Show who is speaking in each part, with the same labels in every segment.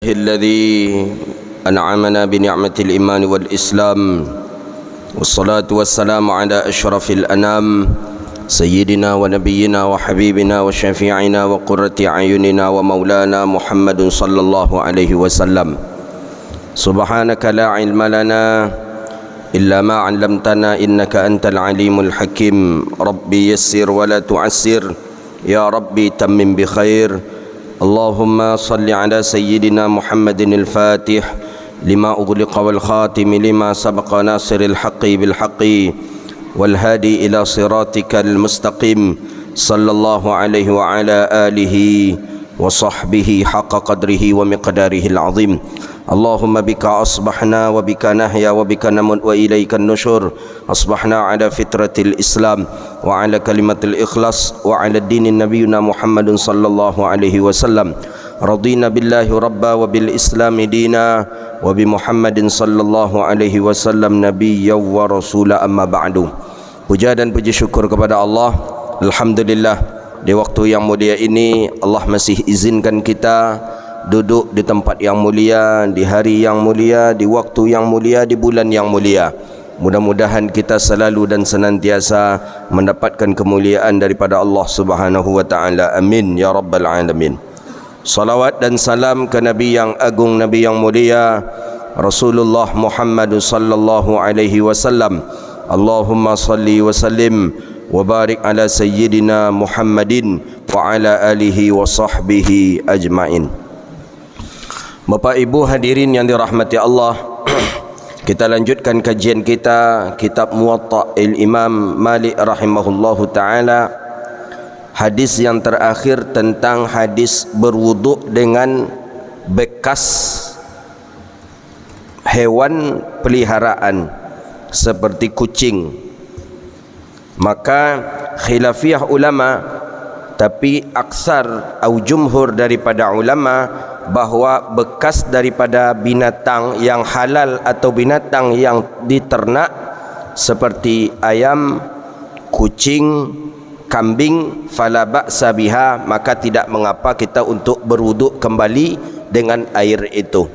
Speaker 1: الذي أنعمنا بنعمة الإيمان والإسلام والصلاة والسلام على أشرف الأنام سيدنا ونبينا وحبيبنا وشفيعنا وقرة أعيننا ومولانا محمد صلى الله عليه وسلم. سبحانك لا علم لنا إلا ما علمتنا إنك أنت العليم الحكيم. ربي يسر ولا تعسر، يا ربي تمم بخير. اللهم صل على سيدنا محمد الفاتح لما أغلق والخاتم لما سبق ناصر الحق بالحق والهادي إلى صراطك المستقيم صلى الله عليه وعلى آله وصحبه حق قدره ومقداره العظيم. اللهم بك أصبحنا وبك نحيا وبك نموت وإليك النشور. أصبحنا على فطرة الإسلام وعلى كلمة الإخلاص وعلى الدين نبينا محمد صلى الله عليه وسلم. رضينا بالله ربا وبالإسلام دينا وبمحمد صلى الله عليه وسلم نبيا ورسولا. أما بعد. Puja dan puji syukur kepada Allah. Alhamdulillah, di waktu yang mulia ini Allah masih izinkan kita duduk di tempat yang mulia, di hari yang mulia, di waktu yang mulia, di bulan yang mulia. Mudah-mudahan kita selalu dan senantiasa mendapatkan kemuliaan daripada Allah Subhanahu wa taala. Amin ya rabbal alamin. Salawat dan salam ke Nabi yang agung, Nabi yang mulia, Rasulullah Muhammad sallallahu alaihi wasallam. Allahumma salli wa sallim wa barik ala sayyidina Muhammadin wa ala alihi wa sahbihi ajmain. Bapak Ibu hadirin yang dirahmati Allah, kita lanjutkan kajian kita kitab Muwatta Imam Malik rahimahullahu taala. Hadis yang terakhir tentang hadis berwuduk dengan bekas hewan peliharaan seperti kucing. Maka khilafiyah ulama, tapi aksar atau jumhur daripada ulama bahawa bekas daripada binatang yang halal atau binatang yang diternak seperti ayam, kucing, kambing, fala ba'sa biha, maka tidak mengapa kita untuk berwuduk kembali dengan air itu.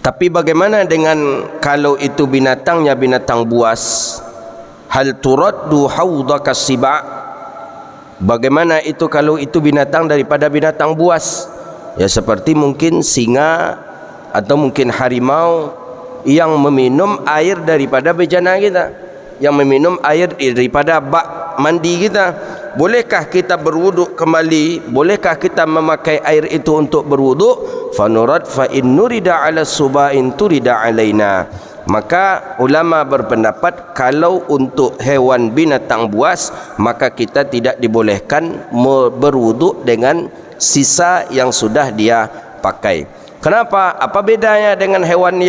Speaker 1: Tapi bagaimana dengan kalau itu binatangnya binatang buas? Hal turaddu haudaka siba'? Bagaimana itu kalau itu binatang daripada binatang buas? Ya seperti mungkin singa atau mungkin harimau yang meminum air daripada bejana kita, yang meminum air daripada bak mandi kita. Bolehkah kita berwuduk kembali? Bolehkah kita memakai air itu untuk berwuduk? Fanurad fa in nurida ala suba'in turida alaina. Maka ulama berpendapat kalau untuk hewan binatang buas, maka kita tidak dibolehkan berwuduk dengan sisa yang sudah dia pakai. Kenapa? Apa bedanya dengan hewan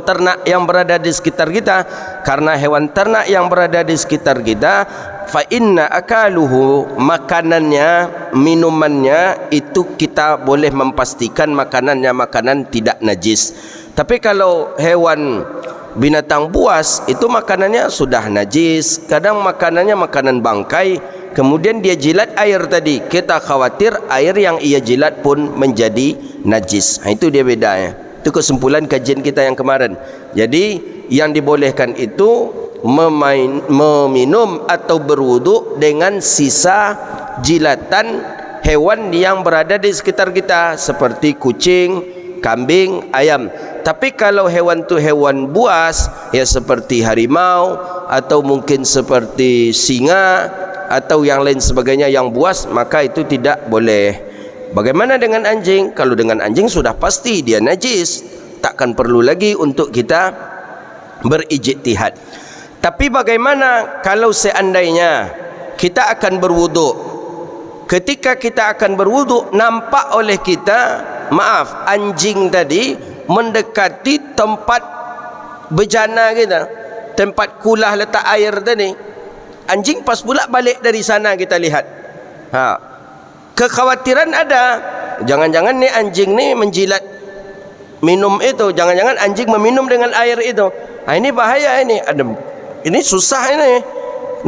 Speaker 1: ternak yang berada di sekitar kita? Karena hewan ternak yang berada di sekitar kita, fa inna akaluhu, makanannya, minumannya itu kita boleh memastikan makanannya makanan tidak najis. Tapi kalau hewan binatang buas itu makanannya sudah najis, kadang makanannya makanan bangkai, kemudian dia jilat air tadi, kita khawatir air yang ia jilat pun menjadi najis. Itu dia bedanya. Itu kesimpulan kajian kita yang kemarin. Jadi yang dibolehkan itu meminum atau berwuduk dengan sisa jilatan hewan yang berada di sekitar kita seperti kucing, kambing, ayam. Tapi kalau hewan itu hewan buas, ya seperti harimau atau mungkin seperti singa atau yang lain sebagainya yang buas, maka itu tidak boleh. Bagaimana dengan anjing? Kalau dengan anjing sudah pasti dia najis, takkan perlu lagi untuk kita berijtihad. Tapi bagaimana kalau seandainya kita akan berwuduk? Ketika kita akan berwuduk, nampak oleh kita, maaf, anjing tadi mendekati tempat bejana kita, tempat kulah letak air tadi. Anjing pas pula balik dari sana, kita lihat. Kekhawatiran ada, jangan-jangan ni anjing ni menjilat minum itu, jangan-jangan anjing meminum dengan air itu. Ini bahaya, ini susah ini.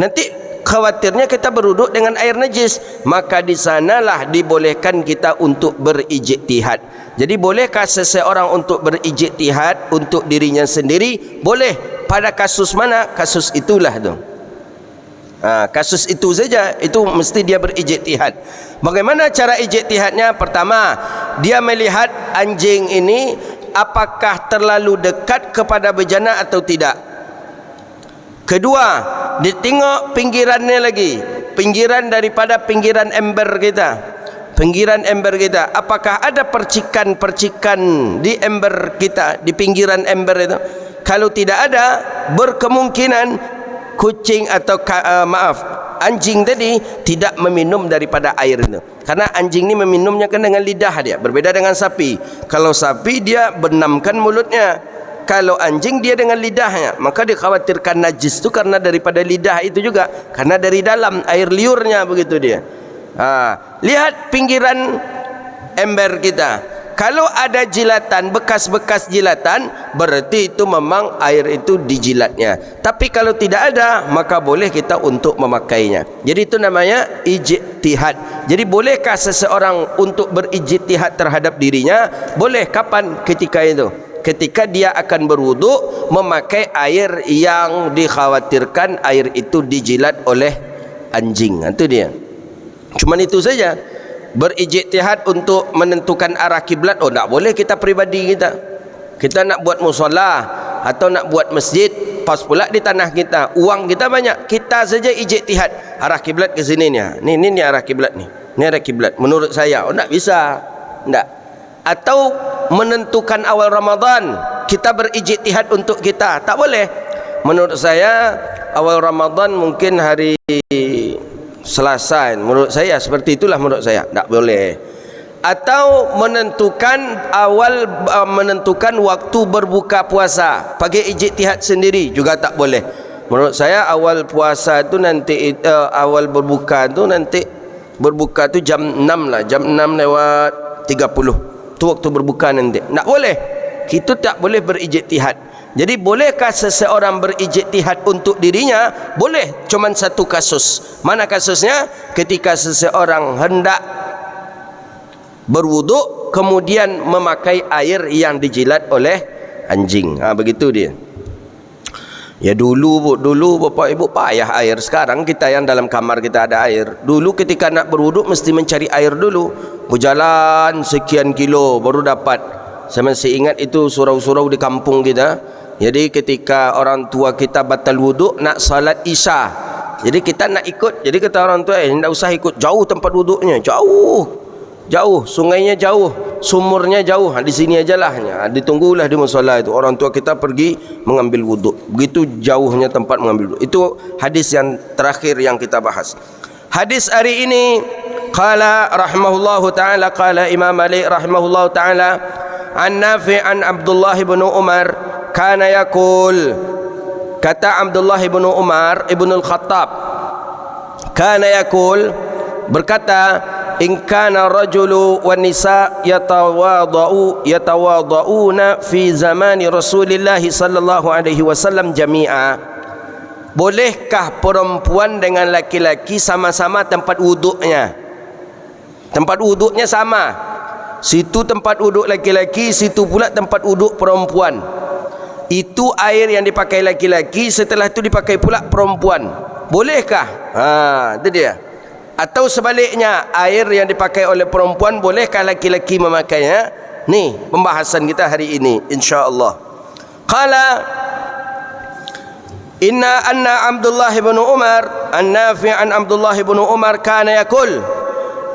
Speaker 1: Nanti khawatirnya kita berwuduk dengan air najis, maka di sanalah dibolehkan kita untuk berijtihad. Jadi bolehkah seseorang untuk berijtihad untuk dirinya sendiri? Boleh. Pada kasus mana? Kasus itulah tu. Kasus itu saja, itu mesti dia berijtihad. Bagaimana cara ijtihadnya? Pertama, dia melihat anjing ini apakah terlalu dekat kepada bejana atau tidak. Kedua, dia tengok pinggirannya lagi, pinggiran daripada pinggiran ember kita, pinggiran ember kita, apakah ada percikan-percikan di ember kita, di pinggiran ember itu. Kalau tidak ada, berkemungkinan kucing atau anjing tadi tidak meminum daripada air itu. Karena anjing ni meminumnya kan dengan lidah dia, berbeda dengan sapi. Kalau sapi dia benamkan mulutnya, kalau anjing dia dengan lidahnya, maka dikhawatirkan najis itu karena daripada lidah itu juga, karena dari dalam air liurnya begitu dia. Lihat pinggiran ember kita, kalau ada jilatan, bekas-bekas jilatan, berarti itu memang air itu dijilatnya. Tapi kalau tidak ada, maka boleh kita untuk memakainya. Jadi itu namanya ijtihad. Jadi bolehkah seseorang untuk berijtihad terhadap dirinya? Boleh. Kapan? Ketika itu, ketika dia akan berwuduk memakai air yang dikhawatirkan air itu dijilat oleh anjing. Itu dia. Cuman itu saja. Berijtihad untuk menentukan arah kiblat, tak boleh kita peribadi kita. Kita nak buat musola atau nak buat masjid, pas pula di tanah kita, uang kita banyak, kita saja ijtihad arah kiblat ke sini ni. Ni arah kiblat ni. Ni arah kiblat menurut saya. Tak bisa. Tak. Atau menentukan awal Ramadan, kita berijtihad untuk kita, tak boleh. Menurut saya awal Ramadan mungkin hari Selasa, menurut saya seperti itulah, menurut saya tak boleh. Atau menentukan waktu berbuka puasa, pakai ijtihad sendiri juga tak boleh. Menurut saya awal puasa tu nanti awal berbuka tu nanti berbuka tu jam 6 lah, jam 6:30 tu waktu berbuka nanti. Tak boleh. Kita tak boleh berijtihad. Jadi bolehkah seseorang berijtihad untuk dirinya? Boleh, cuman satu kasus. Mana kasusnya? Ketika seseorang hendak berwuduk kemudian memakai air yang dijilat oleh anjing. Begitu dia. Ya dulu bapak ibu payah air. Sekarang kita yang dalam kamar kita ada air. Dulu ketika nak berwuduk mesti mencari air dulu, berjalan sekian kilo baru dapat. Saya masih ingat itu surau-surau di kampung kita. Jadi ketika orang tua kita batal wuduk nak salat Isya, jadi kita nak ikut. Jadi kata orang tua, tidak usah ikut, jauh tempat wuduknya, jauh, sungainya jauh, sumurnya jauh, di sini ajalah. Ditunggulah di musala itu. Orang tua kita pergi mengambil wuduk. Begitu jauhnya tempat mengambil wuduk. Itu hadis yang terakhir yang kita bahas. Hadis hari ini, qala rahimahullahu ta'ala, qala Imam Malik rahimahullahu ta'ala, an Nafi' an Abdullah bin Umar kana yaqul, kata Abdullah bin Umar ibn al-Khattab, kana yaqul, berkata, in kana rajulu wan nisa yatawadhauna fi zamani Rasulillah sallallahu alaihi wasallam jami'a. Bolehkah perempuan dengan laki-laki sama-sama tempat wuduknya? Tempat wuduknya sama. Situ tempat wuduk laki-laki, situ pula tempat wuduk perempuan. Itu air yang dipakai laki-laki, setelah itu dipakai pula perempuan. Bolehkah? Itu dia. Atau sebaliknya, air yang dipakai oleh perempuan, bolehkah laki-laki memakainya? Ni pembahasan kita hari ini, insya-Allah. Qala anna Abdullah bin Umar, an-Nafi' an Abdullah bin Umar kana yaqul,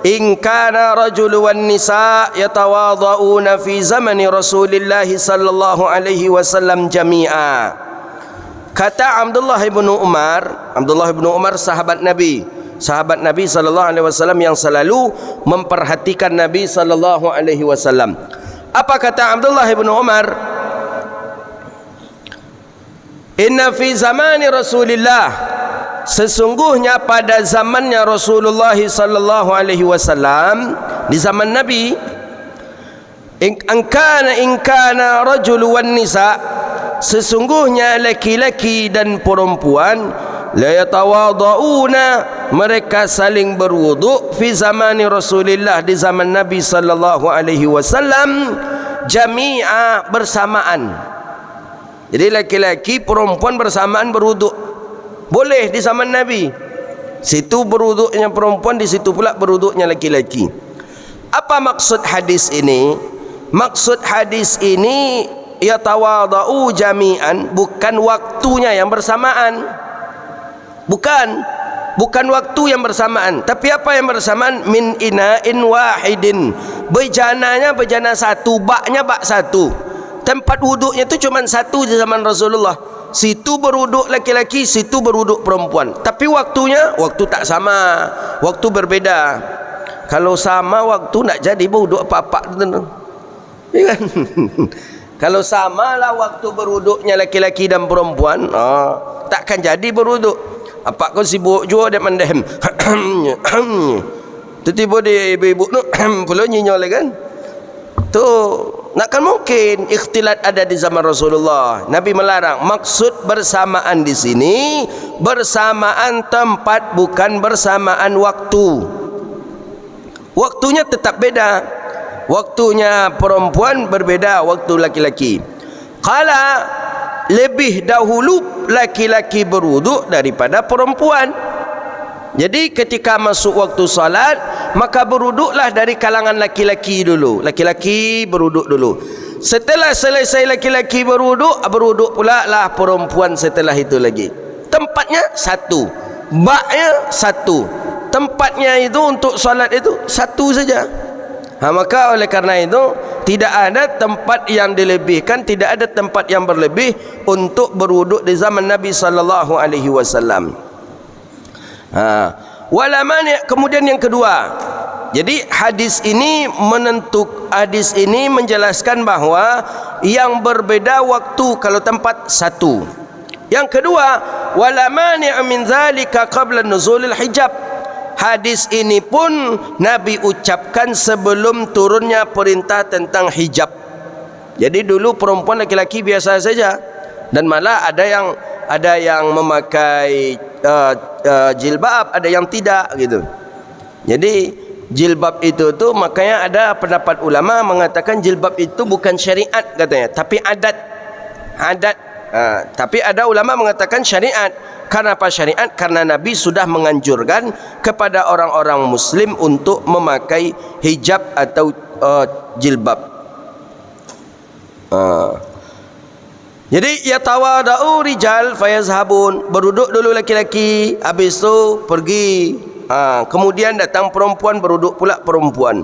Speaker 1: in kana rajulu wan nisa yatawadhauna fi zamani Rasulillah sallallahu alaihi wasallam jami'a. Kata Abdullah bin Umar sahabat Nabi sallallahu alaihi wasallam yang selalu memperhatikan Nabi sallallahu alaihi wasallam. Apa kata Abdullah bin Umar? Inna fi zamani Rasulillah, sesungguhnya pada zamannya Rasulullah sallallahu alaihi wasallam, di zaman Nabi, in kana rajul wan nisa, sesungguhnya laki-laki dan perempuan la yatawadhauna, mereka saling berwuduk fi zamani Rasulillah, di zaman Nabi sallallahu alaihi wasallam, jami'a, bersamaan. Jadi laki-laki perempuan bersamaan berwuduk boleh di zaman Nabi. Situ berwuduknya perempuan, di situ pula berwuduknya laki-laki. Apa maksud hadis ini? Maksud hadis ini yatawadau jami'an, bukan waktunya yang bersamaan. Bukan waktu yang bersamaan, tapi apa yang bersamaan? Min ina'in wahidin, berjananya berjana satu, baknya bak satu. Tempat wuduknya itu cuma satu di zaman Rasulullah. Situ berwuduk laki-laki, situ berwuduk perempuan. Tapi waktunya, waktu tak sama, waktu berbeda. Kalau sama waktu nak jadi berwuduk apa-apa tu. Ya kan? Kalau samalah waktu berwuduknya laki-laki dan perempuan, takkan jadi berwuduk. Apa kau sibuk juga dia mandem. Tiba-tiba dia ibu-ibu tu pula nyinyol kan. Tu nakkan mungkin ikhtilat ada di zaman Rasulullah. Nabi melarang. Maksud bersamaan di sini bersamaan tempat, bukan bersamaan waktu. Waktunya tetap beda. Waktunya perempuan berbeda waktu laki-laki. Qala, lebih dahulu laki-laki berwuduk daripada perempuan. Jadi ketika masuk waktu salat, maka berwuduklah dari kalangan laki-laki dulu. Laki-laki berwuduk dulu. Setelah selesai laki-laki berwuduk, berwuduk pula lah perempuan setelah itu lagi. Tempatnya satu, baknya satu. Tempatnya itu untuk salat itu satu saja. Maka oleh karena itu tidak ada tempat yang dilebihkan, tidak ada tempat yang berlebih untuk berwuduk di zaman Nabi sallallahu alaihi wasallam. Wala mani'. Kemudian yang kedua, jadi hadis ini menjelaskan bahawa yang berbeda waktu, kalau tempat satu. Yang kedua, wala mani' min zalika qabla nuzulil hijab. Hadis ini pun Nabi ucapkan sebelum turunnya perintah tentang hijab. Jadi dulu perempuan laki-laki biasa saja, dan malah ada yang memakai jilbab, ada yang tidak gitu. Jadi jilbab itu tuh, makanya ada pendapat ulama mengatakan jilbab itu bukan syariat katanya, tapi adat. Tapi ada ulama mengatakan syariat. Kenapa syariat? Karena Nabi sudah menganjurkan kepada orang-orang muslim untuk memakai hijab atau jilbab. Jadi yatawadau rijal fayazhabun, beruduk dulu laki-laki, habis itu pergi. Kemudian datang perempuan, beruduk pula perempuan.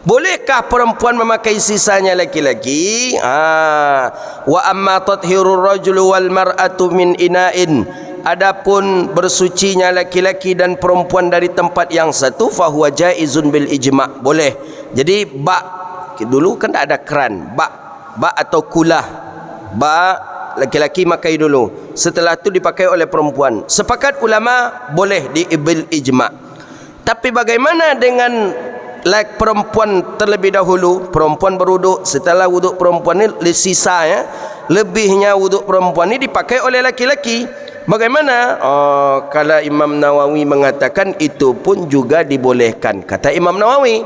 Speaker 1: Bolehkah perempuan memakai sisanya laki-laki? Wa amma tathhirur rajulu wal mar'atu min ina'in, adapun bersucinya laki-laki dan perempuan dari tempat yang satu, fahuwa jaizun bil ijma', boleh. Jadi bak, dulu kan tak ada keran, bak atau kulah, bak laki-laki pakai dulu, setelah itu dipakai oleh perempuan. Sepakat ulama boleh di bil ijma'. Tapi bagaimana dengan perempuan terlebih dahulu? Perempuan berwuduk, setelah wuduk perempuan ni sisa lebihnya wuduk perempuan ni dipakai oleh laki-laki. Bagaimana? Kalau Imam Nawawi mengatakan itu pun juga dibolehkan, kata Imam Nawawi.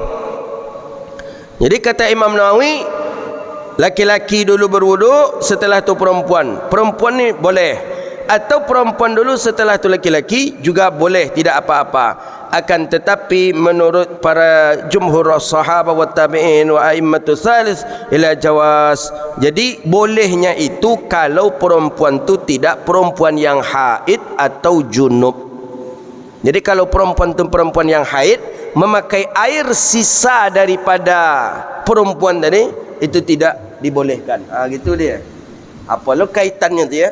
Speaker 1: Jadi kata Imam Nawawi, laki-laki dulu berwuduk, setelah itu perempuan. Perempuan ni boleh, atau perempuan dulu setelah itu laki-laki juga boleh, tidak apa-apa. Akan tetapi menurut para jumhur sahabat wa tabi'in wa a'immatus salis ila jawaz. Jadi bolehnya itu kalau perempuan tu tidak perempuan yang haid atau junub. Jadi kalau perempuan tu perempuan yang haid, memakai air sisa daripada perempuan tadi, itu tidak dibolehkan. Gitu dia. Apa lo kaitannya tu ya?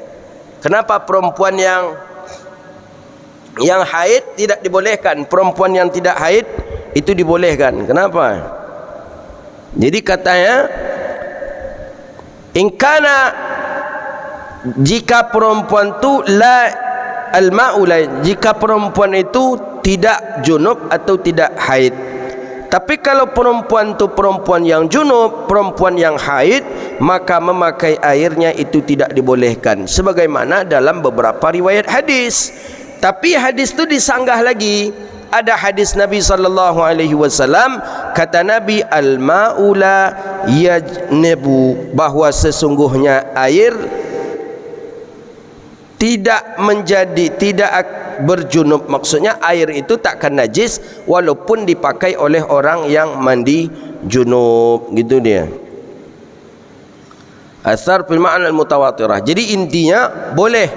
Speaker 1: Kenapa perempuan yang haid tidak dibolehkan, perempuan yang tidak haid itu dibolehkan? Kenapa? Jadi katanya, ingkana, jika perempuan tu la al-ma'ula, jika perempuan itu tidak junub atau tidak haid. Tapi kalau perempuan tu perempuan yang junub, perempuan yang haid, maka memakai airnya itu tidak dibolehkan. Sebagaimana dalam beberapa riwayat hadis. Tapi hadis tu disanggah lagi. Ada hadis Nabi SAW, kata Nabi, al-ma'u la yajnebu, bahawa sesungguhnya air tidak berjunub. Maksudnya air itu takkan najis walaupun dipakai oleh orang yang mandi junub. Gitu dia. Athar fil ma'na al-mutawatirah. Jadi intinya boleh,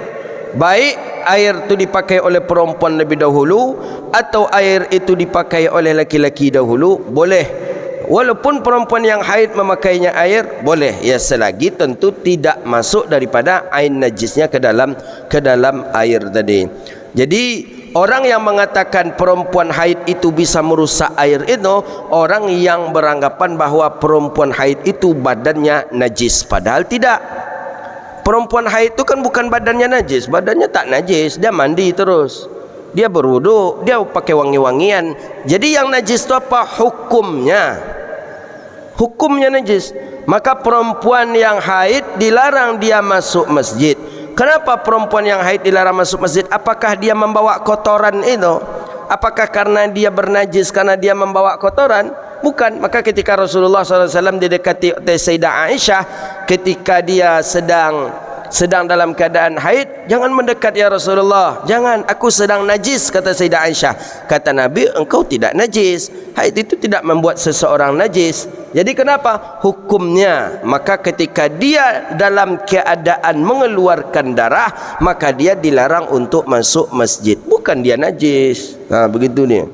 Speaker 1: baik air itu dipakai oleh perempuan lebih dahulu atau air itu dipakai oleh laki-laki dahulu, boleh. Walaupun perempuan yang haid memakainya air, boleh. Ya, selagi tentu tidak masuk daripada ain najisnya ke dalam air tadi. Jadi orang yang mengatakan perempuan haid itu bisa merusak air itu, orang yang beranggapan bahawa perempuan haid itu badannya najis, padahal tidak. Perempuan haid itu kan bukan badannya najis, badannya tak najis, dia mandi terus, dia berwuduk, dia pakai wangi-wangian. Jadi yang najis itu apa? Hukumnya najis. Maka perempuan yang haid dilarang dia masuk masjid. Kenapa perempuan yang haid dilarang masuk masjid? Apakah dia membawa kotoran itu? Apakah karena dia bernajis, karena dia membawa kotoran? Bukan. Maka ketika Rasulullah SAW didekati oleh Sayyidah Aisyah, ketika dia sedang dalam keadaan haid, jangan mendekat ya Rasulullah, jangan, aku sedang najis, kata Sayyidah Aisyah. Kata Nabi, engkau tidak najis, haid itu tidak membuat seseorang najis. Jadi kenapa? Hukumnya. Maka ketika dia dalam keadaan mengeluarkan darah, maka dia dilarang untuk masuk masjid, bukan dia najis. Begitu nih.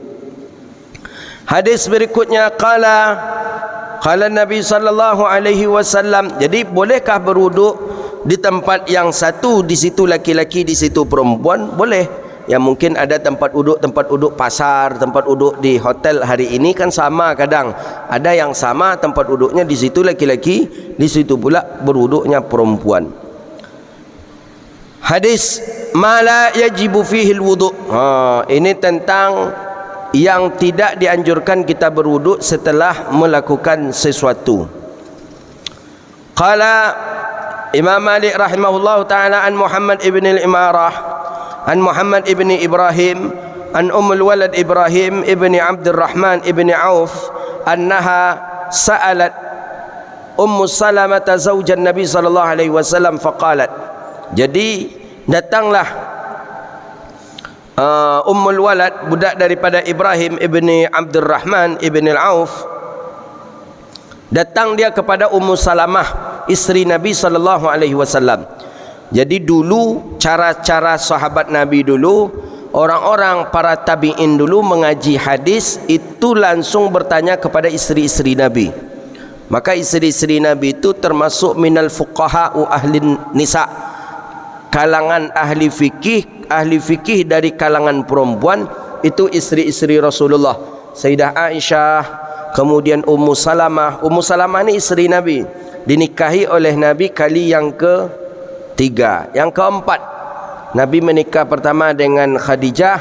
Speaker 1: Hadis berikutnya, qala Nabi sallallahu alaihi wasallam. Jadi bolehkah berwuduk di tempat yang satu, di situ laki-laki, di situ perempuan? Boleh. Ya, mungkin ada tempat uduk pasar, tempat uduk di hotel hari ini kan sama, kadang ada yang sama tempat uduknya, di situ laki-laki, di situ pula berwuduknya perempuan. Hadis ma la yajibu fihi alwudu. Ini tentang yang tidak dianjurkan kita berwuduk setelah melakukan sesuatu. Qala Imam Malik rahimahullah ta'ala an Muhammad ibn al-Imarah an Muhammad ibn Ibrahim an Ummul Walad Ibrahim ibn Abdurrahman ibn Auf annaha sa'alat Ummu Salamah zawjan Nabi sallallahu alaihi wasallam faqalat. Jadi datanglah Ummul Walad, budak daripada Ibrahim ibni Abdurrahman ibn Auf, datang dia kepada Ummu Salamah, isteri Nabi sallallahu alaihi wasallam. Jadi dulu cara-cara sahabat Nabi dulu, orang-orang para tabi'in dulu mengaji hadis itu langsung bertanya kepada isteri-isteri Nabi. Maka isteri-isteri Nabi itu termasuk minal fuqaha wa ahli nisa, kalangan ahli fikih dari kalangan perempuan itu isteri-isteri Rasulullah. Sayyidah Aisyah, kemudian Ummu Salamah. Ummu Salamah ni isteri Nabi, dinikahi oleh Nabi kali yang ketiga. Yang keempat, Nabi menikah pertama dengan Khadijah,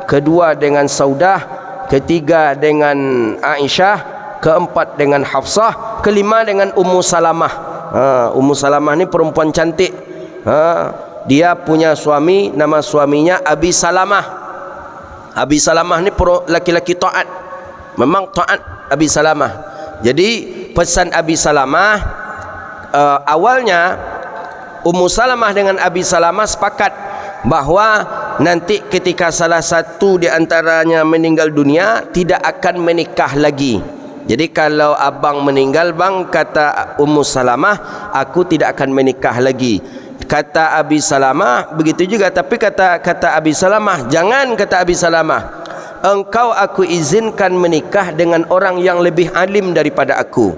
Speaker 1: kedua dengan Saudah, ketiga dengan Aisyah, keempat dengan Hafsah, kelima dengan Ummu Salamah. Ummu Salamah ni perempuan cantik. Dia punya suami, nama suaminya Abi Salamah. Abi Salamah ni laki-laki taat, memang taat Abi Salamah. Jadi pesan Abi Salamah, awalnya Ummu Salamah dengan Abi Salamah sepakat bahawa nanti ketika salah satu di antaranya meninggal dunia, tidak akan menikah lagi. Jadi kalau abang meninggal, bang, kata Ummu Salamah, aku tidak akan menikah lagi. Kata Abi Salamah begitu juga, tapi kata Abi Salamah, jangan, kata Abi Salamah, engkau aku izinkan menikah dengan orang yang lebih alim daripada aku,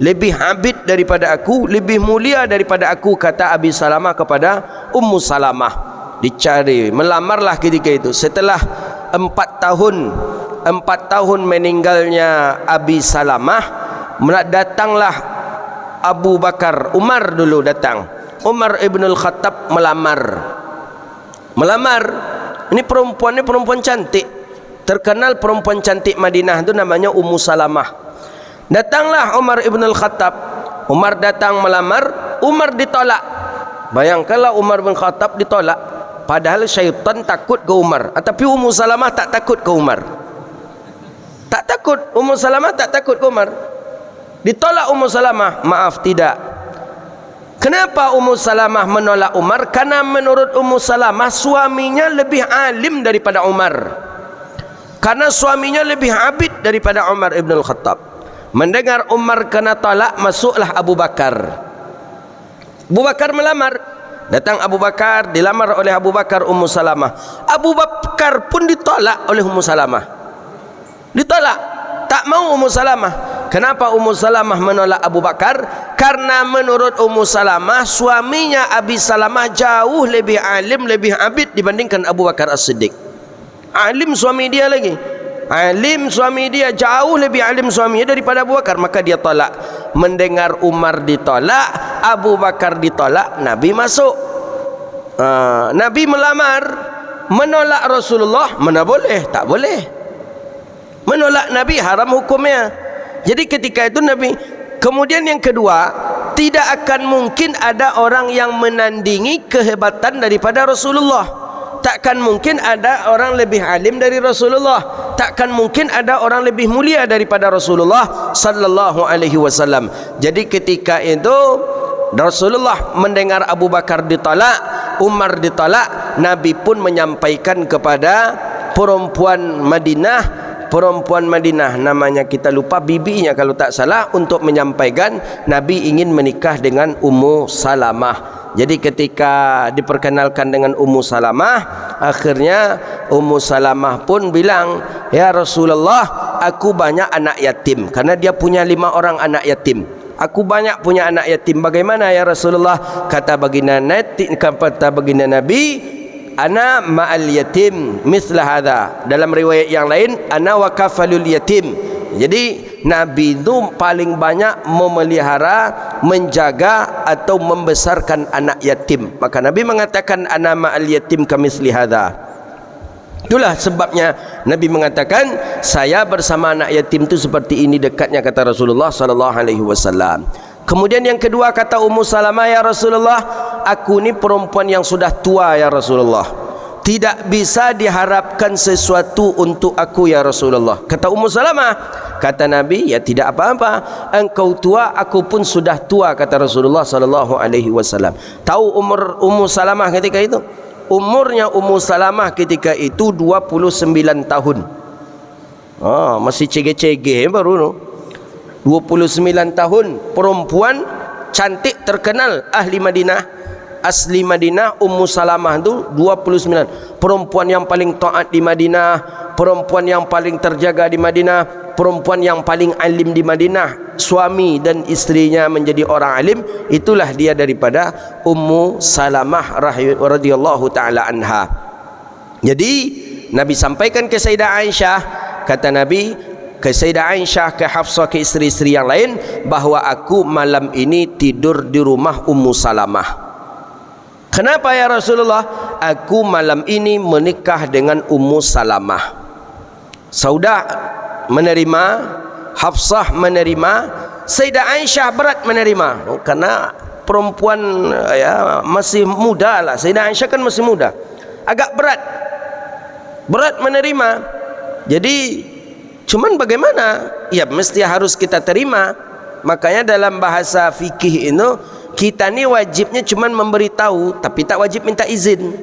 Speaker 1: lebih abid daripada aku, lebih mulia daripada aku, kata Abi Salamah kepada Ummu Salamah. Dicari, melamarlah ketika itu. Setelah 4 tahun meninggalnya Abi Salamah, datanglah Abu Bakar, Umar dulu datang, Umar ibn al-Khattab melamar. Ini perempuan cantik, terkenal perempuan cantik Madinah itu namanya Ummu Salamah. Datanglah Umar ibn al-Khattab. Umar datang melamar, Umar ditolak. Bayangkanlah Umar bin Khattab ditolak. Padahal syaitan takut ke Umar. Tapi Ummu Salamah tak takut ke Umar. Tak takut. Ummu Salamah tak takut ke Umar. Ditolak Ummu Salamah. Maaf, tidak. Kenapa Ummu Salamah menolak Umar? Karena menurut Ummu Salamah suaminya lebih alim daripada Umar. Karena suaminya lebih abid daripada Umar ibn al-Khattab. Mendengar Umar kena tolak, masuklah Abu Bakar. Abu Bakar melamar. Datang Abu Bakar, dilamar oleh Abu Bakar Ummu Salamah. Abu Bakar pun ditolak oleh Ummu Salamah. Ditolak. Tak mau Ummu Salamah. Kenapa Ummu Salamah menolak Abu Bakar? Karena menurut Ummu Salamah, suaminya Abi Salamah jauh lebih alim, lebih abid dibandingkan Abu Bakar As-Siddiq. Alim suami dia lagi. Alim suami dia, jauh lebih alim suaminya daripada Abu Bakar. Maka dia tolak. Mendengar Umar ditolak, Abu Bakar ditolak, Nabi masuk. Nabi melamar. Menolak Rasulullah, mana boleh? Tak boleh. Menolak Nabi haram hukumnya. Jadi ketika itu Nabi. Kemudian yang kedua, tidak akan mungkin ada orang yang menandingi kehebatan daripada Rasulullah. Takkan mungkin ada orang lebih alim dari Rasulullah. Takkan mungkin ada orang lebih mulia daripada Rasulullah sallallahu alaihi wasallam. Jadi ketika itu Rasulullah mendengar Abu Bakar ditolak, Umar ditolak, Nabi pun menyampaikan kepada perempuan Madinah, namanya kita lupa, bibinya kalau tak salah, untuk menyampaikan Nabi ingin menikah dengan Ummu Salamah. Jadi ketika diperkenalkan dengan Ummu Salamah, akhirnya Ummu Salamah pun bilang, ya Rasulullah, aku banyak anak yatim. Karena dia punya 5 orang anak yatim. Aku banyak punya anak yatim. Bagaimana ya Rasulullah? Kata baginda Nabi, ana ma'al yatim misla hadha. Dalam riwayat yang lain, ana wa kafalul yatim. Jadi Nabi itu paling banyak memelihara, menjaga atau membesarkan anak yatim. Maka Nabi mengatakan ana ma'al yatim kamisli hadha. Itulah sebabnya Nabi mengatakan saya bersama anak yatim itu seperti ini dekatnya, kata Rasulullah sallallahu alaihi wasallam. Kemudian yang kedua kata Ummu Salamah, ya Rasulullah, aku ni perempuan yang sudah tua ya Rasulullah. Tidak bisa diharapkan sesuatu untuk aku ya Rasulullah. Kata Ummu Salamah. Kata Nabi, ya tidak apa-apa. Engkau tua, aku pun sudah tua, kata Rasulullah sallallahu alaihi wasallam. Tahu umur Ummu Salamah ketika itu? Umurnya Ummu Salamah ketika itu 29 tahun. Masih cege-cege baru no. 29 tahun, perempuan cantik terkenal ahli Madinah. Asli Madinah, Ummu Salamah itu 29. Perempuan yang paling taat di Madinah, perempuan yang paling terjaga di Madinah, perempuan yang paling alim di Madinah. Suami dan istrinya menjadi orang alim. Itulah dia daripada Ummu Salamah radhiyallahu taala anha. Jadi Nabi sampaikan ke Sayyidah Aisyah, kata Nabi ke Sayyidah Aisyah, ke Hafsah, ke istri-istri yang lain, bahawa aku malam ini tidur di rumah Ummu Salamah. Kenapa ya Rasulullah? Aku malam ini menikah dengan Ummu Salamah. Saudah menerima, Hafsah menerima, Sayyidah Aisyah berat menerima. Karena perempuan ya masih muda lah. Sayyidah Aisyah kan masih muda. Agak berat menerima. Jadi cuman bagaimana? Ya mesti harus kita terima. Makanya dalam bahasa fikih ini, kita ni wajibnya cuman memberitahu, tapi tak wajib minta izin.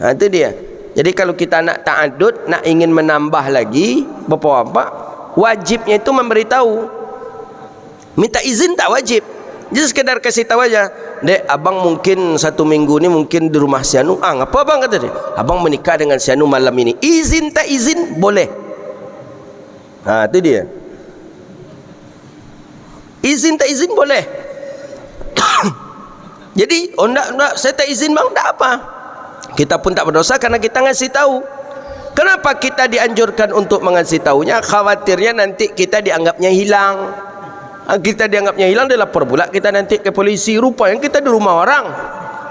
Speaker 1: Itu dia. Jadi kalau kita nak ta'adud, nak ingin menambah lagi bapak-bapak, wajibnya itu memberitahu. Minta izin tak wajib. Jadi sekedar kasih tahu aja, dek, abang mungkin 1 minggu ni mungkin di rumah si Anu. Ngapa abang, kata dia? Abang menikah dengan si Anu malam ini. Izin tak izin boleh. Itu dia. Izin tak izin boleh. Jadi enggak, saya tak izin bang, tak apa. Kita pun tak berdosa karena kita ngasih tahu. Kenapa kita dianjurkan untuk mengasih tahunya? Khawatirnya nanti kita dianggapnya hilang. Kita dianggapnya hilang, dia lapor pula kita nanti ke polisi. Rupanya kita di rumah orang,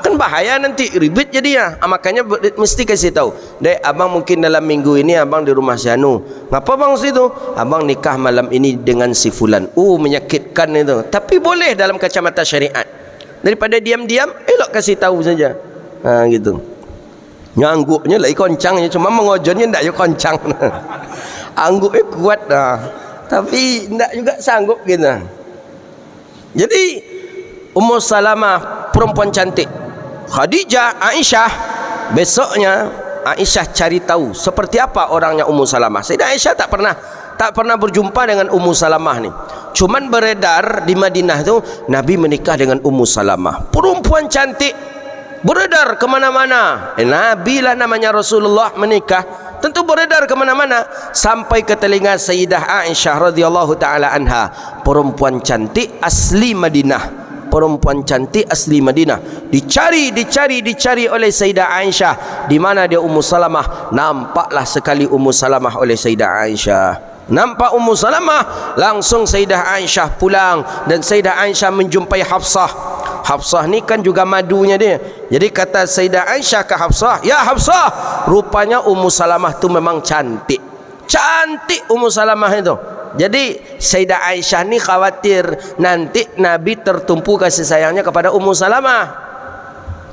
Speaker 1: kan bahaya, nanti ribet jadinya. Makanya mesti kasih tahu, dek, abang mungkin dalam minggu ini abang di rumah si Anu. Ngapa bang situ? Abang nikah malam ini dengan si Fulan. Menyakitkan itu. Tapi boleh dalam kacamata syariat. Daripada diam-diam, elok kasih tahu saja. Gitu. Nyangguknya lagi koncangnya, cuma mengojonnya ndak yo koncang. Angguknya kuat dah, tapi ndak juga sanggup gitu. Jadi Ummu Salamah perempuan cantik, Khadijah, Aisyah. Besoknya Aisyah cari tahu seperti apa orangnya Ummu Salamah. Sayyidah Aisyah tak pernah berjumpa dengan Ummu Salamah ni. Cuman beredar di Madinah tu Nabi menikah dengan Ummu Salamah, perempuan cantik, beredar kemana-mana. Nabi lah namanya Rasulullah menikah, tentu beredar kemana-mana sampai ke telinga Sayyidah Aisyah radhiyallahu taala anha, perempuan cantik asli Madinah. Perempuan cantik asli Madinah dicari oleh Sayyidah Aisyah. Di mana dia Ummu Salamah? Nampaklah sekali Ummu Salamah oleh Sayyidah Aisyah. Nampak Ummu Salamah, langsung Sayyidah Aisyah pulang dan Sayyidah Aisyah menjumpai Hafsah. Hafsah ni kan juga madunya dia. Jadi kata Sayyidah Aisyah ke Hafsah, "Ya Hafsah, rupanya Ummu Salamah tu memang cantik." Cantik Ummu Salamah itu. Jadi Sayyidah Aisyah ni khawatir nanti Nabi tertumpu kasih sayangnya kepada Ummu Salamah.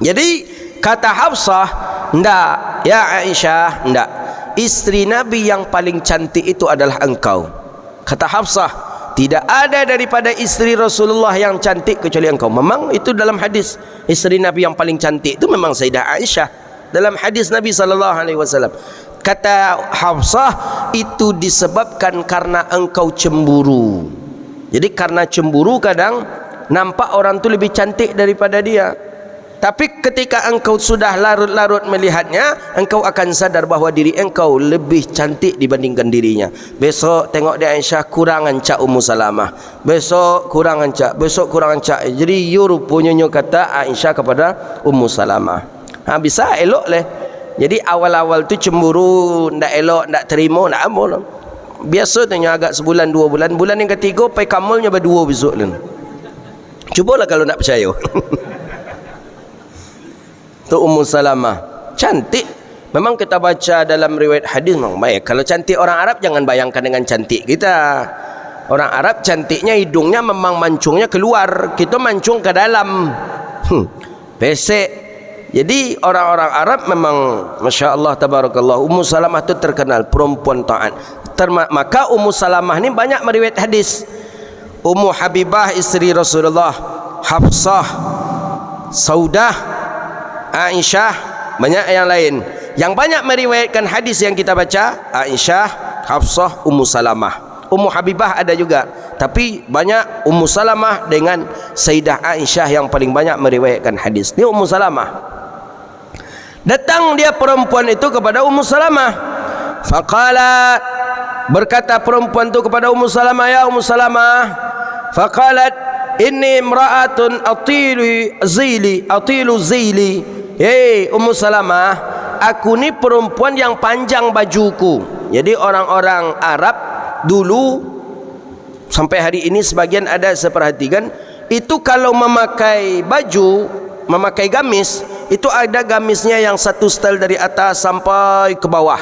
Speaker 1: Jadi kata Hafsah, "Ndak, ya Aisyah, ndak. Istri Nabi yang paling cantik itu adalah engkau." Kata Hafsah, "Tidak ada daripada istri Rasulullah yang cantik kecuali engkau." Memang itu dalam hadis, istri Nabi yang paling cantik itu memang Sayyidah Aisyah dalam hadis Nabi SAW. Kata Hafsah, itu disebabkan karena engkau cemburu. Jadi karena cemburu kadang nampak orang tu lebih cantik daripada dia, tapi ketika engkau sudah larut-larut melihatnya, engkau akan sadar bahawa diri engkau lebih cantik dibandingkan dirinya. Besok tengok dia Aisyah, kurang ancak Ummu Salamah. Besok kurang ancak, besok kurang ancak. Jadi you rupanya kata Aisyah kepada Ummu Salamah. Bisa elok leh. Jadi awal-awal tu cemburu, ndak elok, ndak terima, ndak apa lah. Biasa tanya agak sebulan 2 bulan. Bulan yang ketiga pai kamalnya berdua besok lah. Cubalah kalau nak percaya. Tu Ummu Salamah cantik. Memang kita baca dalam riwayat hadis memang baik. Kalau cantik orang Arab jangan bayangkan dengan cantik kita. Orang Arab cantiknya hidungnya memang mancungnya keluar, kita mancung ke dalam. Pesek. Jadi orang-orang Arab memang Masya Allah tabarakallah. Ummu Salamah itu terkenal perempuan taat. Maka Ummu Salamah ni banyak meriwayat hadis. Ummu Habibah isteri Rasulullah, Hafsah, Saudah, Aisyah, banyak yang lain. Yang banyak meriwayatkan hadis yang kita baca, Aisyah, Hafsah, Ummu Salamah. Ummu Habibah ada juga, tapi banyak Ummu Salamah dengan Sayyidah Aisyah yang paling banyak meriwayatkan hadis. Ini Ummu Salamah. Datang dia perempuan itu kepada Ummu Salamah. Faqalat, berkata perempuan itu kepada Ummu Salamah, "Ya Ummu Salamah." Faqalat, "Inni imra'atun atilu zili." Hei Ummu Salamah, aku ni perempuan yang panjang bajuku. Jadi orang-orang Arab dulu sampai hari ini sebagian ada seperhatikan itu kalau memakai baju, memakai gamis, itu ada gamisnya yang satu style dari atas sampai ke bawah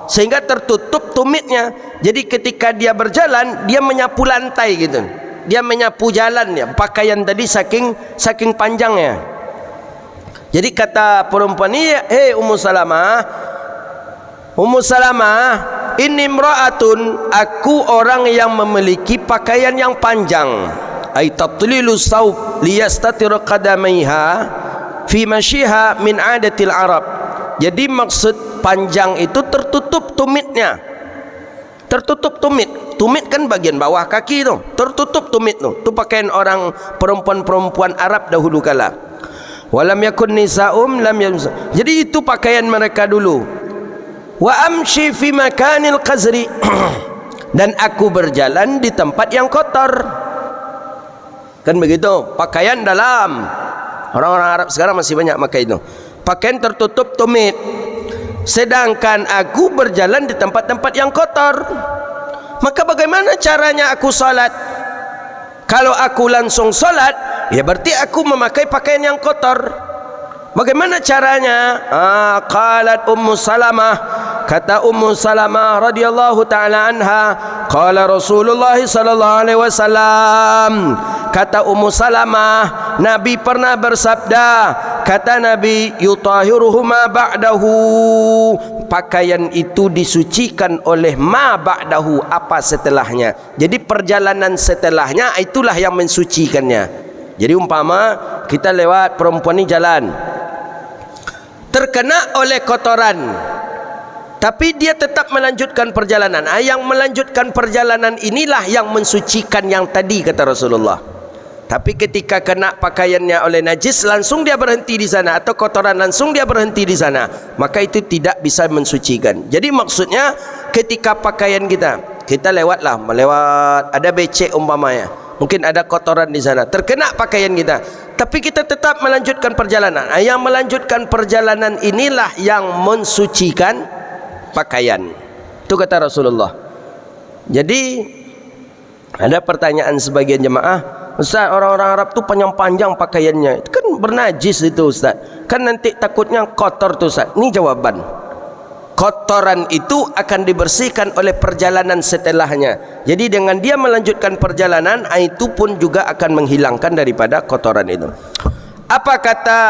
Speaker 1: sehingga tertutup tumitnya. Jadi ketika dia berjalan, dia menyapu lantai gitu, dia menyapu jalannya, pakaian tadi saking panjangnya. Jadi kata perempuan ini, "Hei Ummu Salamah, Ummu Salamah, ini imra'atun, aku orang yang memiliki pakaian yang panjang. Ay tatlilu saub liyastatir qadamaiha fi mashiha min adatil Arab." Jadi maksud panjang itu tertutup tumitnya. Tertutup tumit. Tumit kan bagian bawah kaki tu. Tertutup tumit tu. Tu pakaian orang perempuan-perempuan Arab dahulu kala. Walam yakun nisa'um lam yamsa. Jadi itu pakaian mereka dulu. Wa amshi fi makanil qazri. Dan aku berjalan di tempat yang kotor. Kan begitu, pakaian dalam. Orang-orang Arab sekarang masih banyak pakai itu. Pakaian tertutup tumit. Sedangkan aku berjalan di tempat-tempat yang kotor. Maka bagaimana caranya aku salat? Kalau aku langsung salat, ya berarti aku memakai pakaian yang kotor. Bagaimana caranya? Qalat Ummu Salamah, kata Ummu Salamah radhiyallahu taala anha, qala Rasulullah sallallahu alaihi wasallam, kata Ummu Salamah, Nabi pernah bersabda, kata Nabi, yutahiruhuma ba'dahu, pakaian itu disucikan oleh ma ba'dahu, apa setelahnya. Jadi perjalanan setelahnya itulah yang mensucikannya. Jadi umpama kita lewat, perempuan ni jalan terkena oleh kotoran, tapi dia tetap melanjutkan perjalanan. Yang melanjutkan perjalanan inilah yang mensucikan yang tadi, kata Rasulullah. Tapi ketika kena pakaiannya oleh najis, langsung dia berhenti di sana, atau kotoran langsung dia berhenti di sana, maka itu tidak bisa mensucikan. Jadi maksudnya ketika pakaian kita lewatlah, melewat ada becek umpamanya, mungkin ada kotoran di sana, terkena pakaian kita, tapi kita tetap melanjutkan perjalanan. Yang melanjutkan perjalanan inilah yang mensucikan pakaian. Itu kata Rasulullah. Jadi ada pertanyaan sebagian jemaah, Ustaz, orang-orang Arab tu panjang-panjang pakaiannya, itu kan bernajis itu Ustaz, kan nanti takutnya kotor tu Ustaz. Ini jawaban, kotoran itu akan dibersihkan oleh perjalanan setelahnya. Jadi dengan dia melanjutkan perjalanan, itu pun juga akan menghilangkan daripada kotoran itu. Apa kata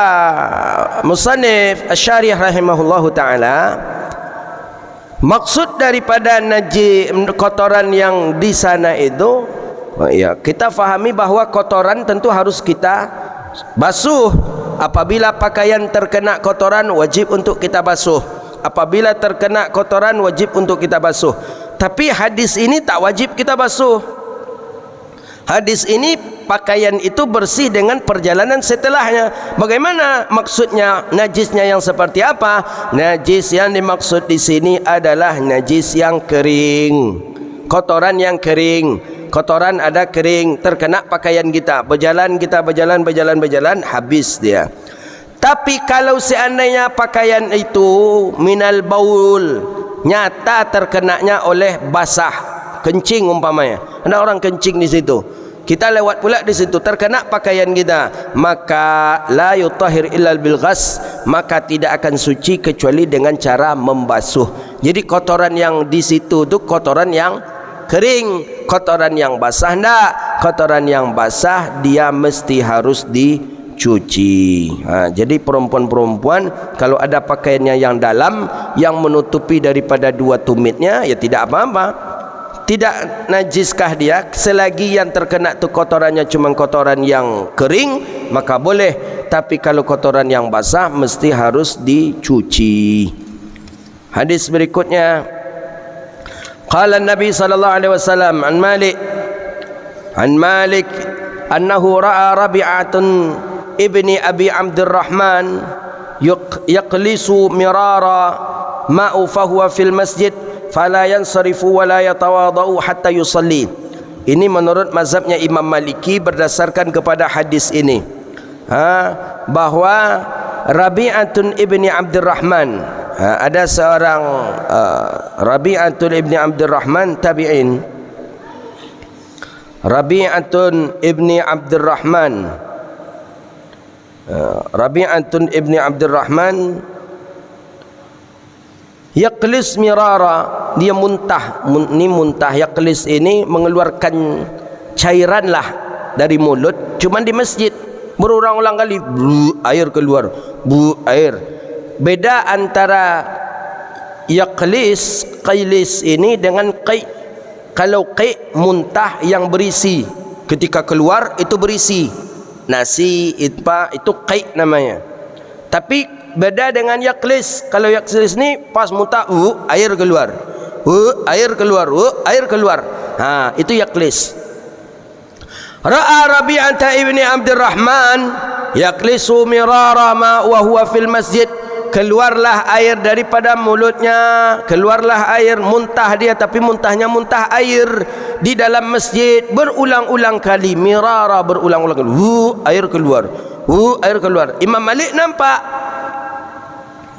Speaker 1: Musannif Asy-Syarih rahimahullahu ta'ala? Maksud daripada najis, kotoran yang di sana itu, ya, kita fahami bahwa kotoran tentu harus kita basuh. Apabila pakaian terkena kotoran, wajib untuk kita basuh. Apabila terkena kotoran, wajib untuk kita basuh. Tapi hadis ini tak wajib kita basuh. Hadis ini pakaian itu bersih dengan perjalanan setelahnya. Bagaimana maksudnya? Najisnya yang seperti apa? Najis yang dimaksud di sini adalah najis yang kering, kotoran yang kering. Kotoran ada kering, terkena pakaian kita, berjalan, habis dia. Tapi kalau seandainya pakaian itu minal baul, nyata terkenanya oleh basah, kencing umpamanya, ada orang kencing di situ, kita lewat pula di situ, terkena pakaian kita, maka la yutahhir illal bil ghas, maka tidak akan suci kecuali dengan cara membasuh. Jadi kotoran yang di situ itu kotoran yang kering, kotoran yang basah enggak. Kotoran yang basah dia mesti harus dicuci. Jadi perempuan-perempuan kalau ada pakaiannya yang dalam, yang menutupi daripada 2 tumitnya, ya tidak apa-apa, tidak najiskah dia selagi yang terkena tu kotorannya cuma kotoran yang kering, maka boleh. Tapi kalau kotoran yang basah mesti harus dicuci. Hadis berikutnya, qala Nabi sallallahu alaihi wasallam an Malik annahu ra'a Rabi'atun ibni Abi Abdurrahman yaqlisu mirara ma'u fahuwa fil masjid fala yansarifu wa la yatawadau hatta yusalli. Ini menurut mazhabnya Imam Maliki berdasarkan kepada hadis ini, bahwa Rabi'atun ibni Abdurrahman, ada seorang Rabi'atun ibni Abdurrahman tabi'in. Rabi'atun ibni Abdurrahman, Rabi'atun ibni Abdurrahman yaqlis mirara, dia muntah. Ini muntah, yaqlis ini mengeluarkan cairan lah dari mulut, cuman di masjid berulang-ulang kali, air keluar, air. Beda antara yaqlis, qailis ini dengan qai. Kalau qai muntah yang berisi, ketika keluar itu berisi, nasi itu qai namanya. Tapi beda dengan yaqlis. Kalau yaqlis ni pas muntah, air keluar, air keluar, air keluar. Itu yaqlis. Ra'a Rabi'ata ibni Abdurrahman yaqlisu mirara ma wa huwa fil masjid. Keluarlah air daripada mulutnya, keluarlah air, muntah dia, tapi muntahnya muntah air di dalam masjid berulang-ulang kali, mirara, berulang-ulang kali, air keluar, air keluar. Imam Malik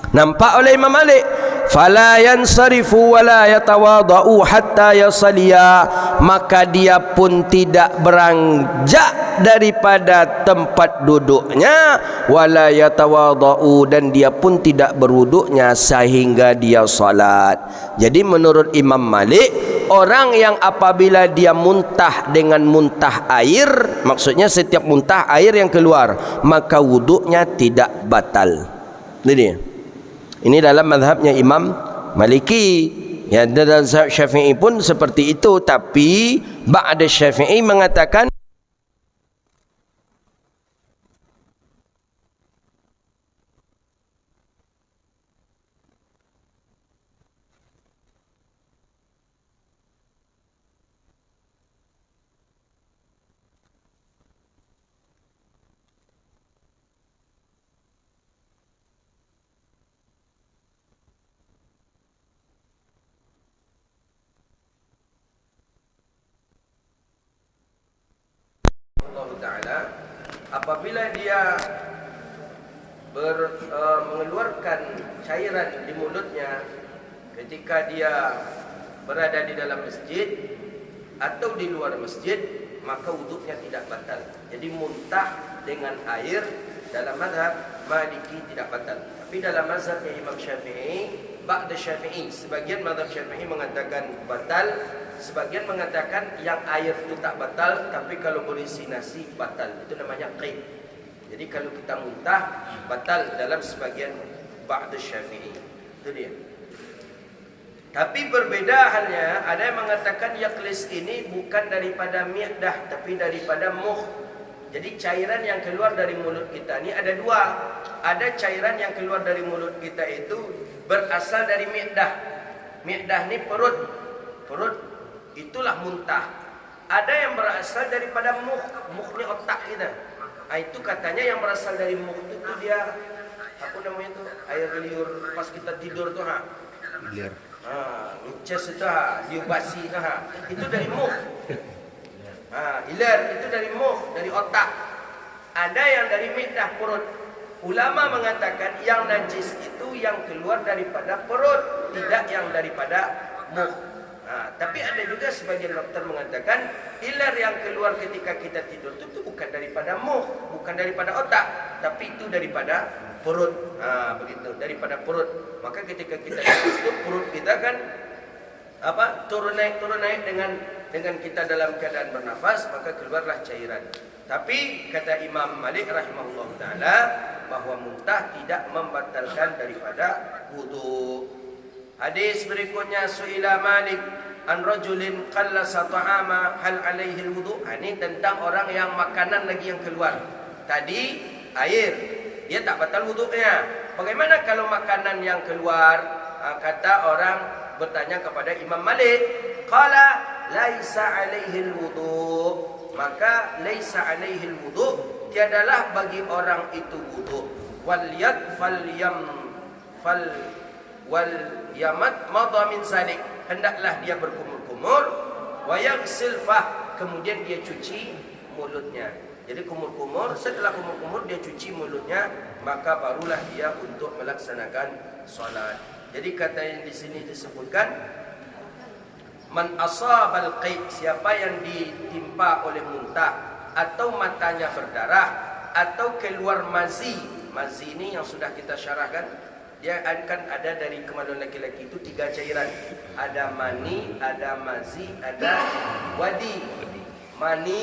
Speaker 1: nampak oleh Imam Malik, fala yansarifu wa la yatawadau hatta yasaliya, maka dia pun tidak beranjak daripada tempat duduknya, wala yatawadau, dan dia pun tidak berwuduknya sehingga dia salat. Jadi menurut Imam Malik, orang yang apabila dia muntah dengan muntah air, maksudnya setiap muntah air yang keluar, maka wuduknya tidak batal. Ini dalam mazhabnya Imam Maliki. Ya, dalam Syafi'i pun seperti itu, tapi ba'da Syafi'i mengatakan apabila dia mengeluarkan cairan di mulutnya ketika dia berada di dalam masjid atau di luar masjid, maka wuduknya tidak batal. Jadi muntah dengan air dalam mazhab Maliki tidak batal. Tapi dalam mazhabnya Imam Syafi'i, ba'da Syafi'i, sebagian mazhab Syafi'i mengatakan batal, sebagian mengatakan yang air itu tak batal, tapi kalau berisi nasi batal. Itu namanya qaid. Jadi kalau kita muntah batal dalam sebagian ba'da Syafi'i. Itu dia. Tapi berbeda halnya, ada yang mengatakan yaklis ini bukan daripada mi'dah, tapi daripada muh. Jadi cairan yang keluar dari mulut kita ini ada dua. Ada cairan yang keluar dari mulut kita itu berasal dari mi'dah. Mi'dah ini perut. Perut itulah muntah. Ada yang berasal daripada muh. Muh ni otak kita. Itu katanya yang berasal dari muh itu dia apa namanya itu? Air liur pas kita tidur tuh liur. Ucas itu diubasi itu itu dari muh. Ilar itu dari muh, dari otak. Ada yang dari mi'dah, perut. Ulama mengatakan yang najis itu yang keluar daripada perut, tidak yang daripada muh. Tapi ada juga sebagian dokter mengatakan ilar yang keluar ketika kita tidur itu bukan daripada muh, bukan daripada otak, tapi itu daripada perut. Begitu, daripada perut. Maka ketika kita tidur, perut kita kan turun naik dengan kita dalam keadaan bernafas, maka keluarlah cairan. Tapi kata Imam Malik rahimahullah taala bahwa muntah tidak membatalkan daripada wudu. Hadis berikutnya, suila Malik an rajulin qallasa ta'ama hal alaihi alwudu. Ini tentang orang yang makanan lagi yang keluar. Tadi air, dia tak batal wudunya. Bagaimana kalau makanan yang keluar? Kata orang bertanya kepada Imam Malik, qala laisa alaihi alwudu. Maka laisa alaihi alwudu, tiadalah bagi orang itu wudu. Wal yad fal wal yamat madha min salik, hendaklah dia berkumur-kumur, wa yaghsil fah, kemudian dia cuci mulutnya. Jadi kumur-kumur, setelah kumur-kumur dia cuci mulutnya, maka barulah dia untuk melaksanakan solat. Jadi kata yang di sini disebutkan man asabal qaid, siapa yang ditimpa oleh muntah atau matanya berdarah atau keluar mazi. Mazi ini yang sudah kita syarahkan, dia akan ada dari kemaluan laki-laki itu 3 cairan. Ada mani, ada mazi, ada wadi. Mani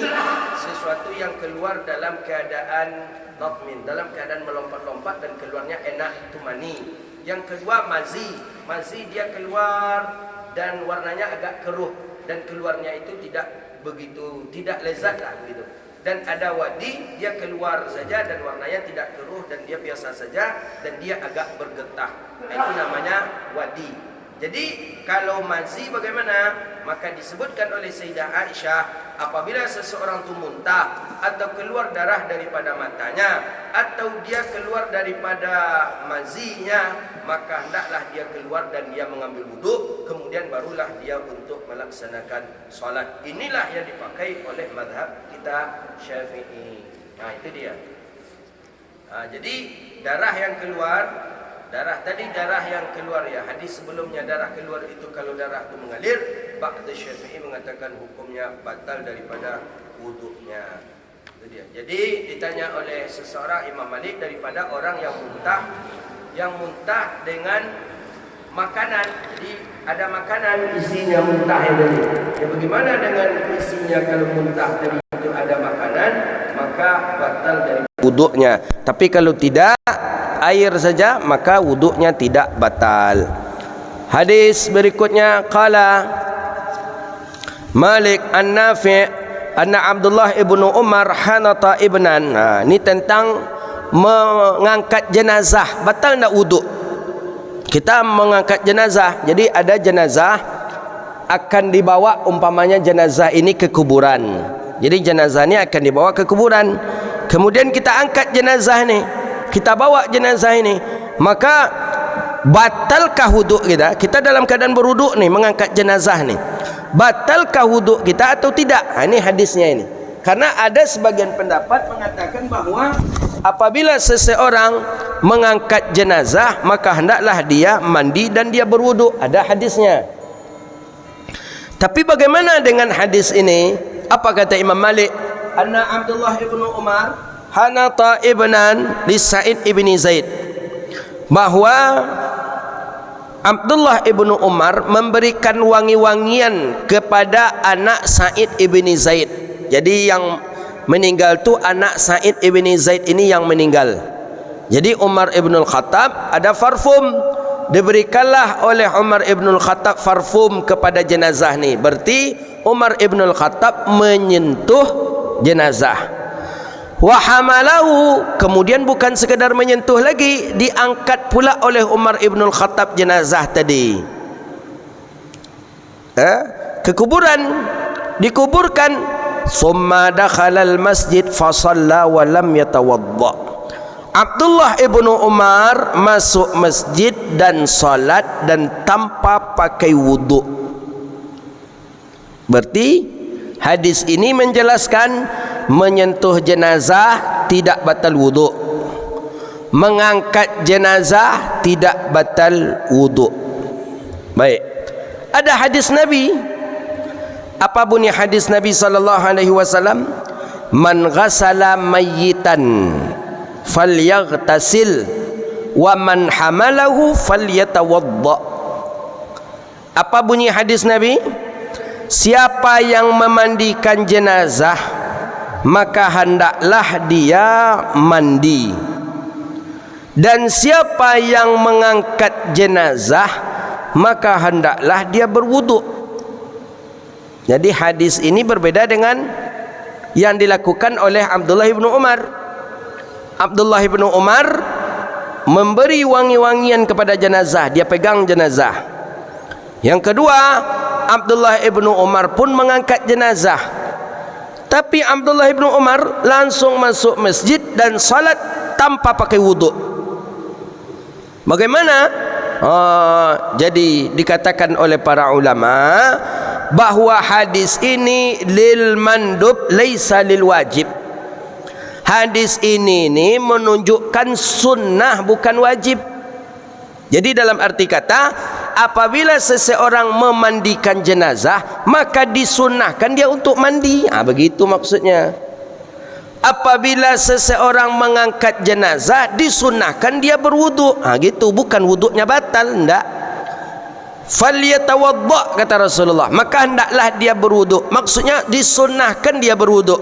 Speaker 1: sesuatu yang keluar dalam keadaan natmin, dalam keadaan melompat-lompat dan keluarnya enak, itu mani. Yang kedua mazi. Mazi dia keluar dan warnanya agak keruh dan keluarnya itu tidak lezat lah begitu. Dan ada wadi, dia keluar saja dan warnanya tidak keruh dan dia biasa saja dan dia agak bergetah. Itu namanya wadi. Jadi kalau mazi bagaimana? Maka disebutkan oleh Sayyidah Aisyah, apabila seseorang itu muntah atau keluar darah daripada matanya atau dia keluar daripada mazinya, maka hendaklah dia keluar dan dia mengambil wuduk, kemudian barulah dia untuk melaksanakan solat. Inilah yang dipakai oleh mazhab kita Syafi'i. Itu dia. Jadi darah yang keluar, darah tadi darah yang keluar ya. Hadis sebelumnya darah keluar itu kalau darah itu mengalir, ba'da Syafi'i mengatakan hukumnya batal daripada wuduknya. Itu dia. Jadi ditanya oleh seseorang Imam Malik daripada orang yang muntah dengan makanan, jadi ada makanan isinya muntah ini. Ya, bagaimana dengan isinya kalau muntah tadi itu ada makanan, maka batal dari wuduknya. Tapi kalau tidak, air saja, maka wuduknya tidak batal. Hadis berikutnya, qala Malik an-Nafi' anna Abdullah ibnu Umar hanata ibnan. Ini tentang mengangkat jenazah. Batal tak wuduk? Kita mengangkat jenazah. Jadi ada jenazah akan dibawa, umpamanya jenazah ini ke kuburan. Jadi jenazah ini akan dibawa ke kuburan. Kemudian kita angkat jenazah ini, kita bawa jenazah ini, maka batalkah wuduk kita? Kita dalam keadaan berwuduk nih, mengangkat jenazah nih. Batalkah wuduk kita atau tidak? Ini hadisnya ini. Karena ada sebagian pendapat mengatakan bahawa apabila seseorang mengangkat jenazah, maka hendaklah dia mandi dan dia berwuduk. Ada hadisnya. Tapi bagaimana dengan hadis ini? Apa kata Imam Malik? Anna Abdullah ibnu Umar hanata ibnan li Sa'id ibni Zaid. Bahawa Abdullah ibnu Umar memberikan wangi-wangian kepada anak Sa'id ibni Zaid. Jadi yang meninggal tu anak Sa'id ibni Zaid ini yang meninggal. Jadi Umar ibn al-Khattab ada parfum, diberikanlah oleh Umar ibn al-Khattab parfum kepada jenazah ni. Berarti Umar ibn al-Khattab menyentuh jenazah. Wa hamalahu, kemudian bukan sekadar menyentuh lagi, diangkat pula oleh Umar ibn al-Khattab jenazah tadi ke kuburan, dikuburkan. Summa dakhala al-masjid fa shalla wa lam yatawadda. Abdullah ibnu Umar masuk masjid dan salat dan tanpa pakai wuduk. Berarti hadis ini menjelaskan menyentuh jenazah tidak batal wuduk, mengangkat jenazah tidak batal wuduk. Baik, ada hadis Nabi. Apa bunyi hadis Nabi sallallahu alaihi wasallam? Man ghasala mayyitan falyaghtasil wa man hamalahu falyatawadda. Apa bunyi hadis Nabi? Siapa yang memandikan jenazah, maka hendaklah dia mandi. Dan siapa yang mengangkat jenazah, maka hendaklah dia berwuduk. Jadi hadis ini berbeda dengan yang dilakukan oleh Abdullah ibnu Umar. Abdullah ibnu Umar memberi wangi-wangian kepada jenazah, dia pegang jenazah. Yang kedua, Abdullah ibnu Umar pun mengangkat jenazah. Tapi Abdullah ibnu Umar langsung masuk masjid dan salat tanpa pakai wuduk. Bagaimana? Jadi dikatakan oleh para ulama bahawa hadis ini lil mandub laisa lil wajib. Hadis ini menunjukkan sunnah bukan wajib. Jadi dalam arti kata, apabila seseorang memandikan jenazah, maka disunnahkan dia untuk mandi. Begitu maksudnya. Apabila seseorang mengangkat jenazah, disunnahkan dia berwuduk. Gitu, bukan wuduknya batal, enggak. Falyatawadda kata Rasulullah, maka hendaklah dia berwuduk. Maksudnya disunnahkan dia berwuduk.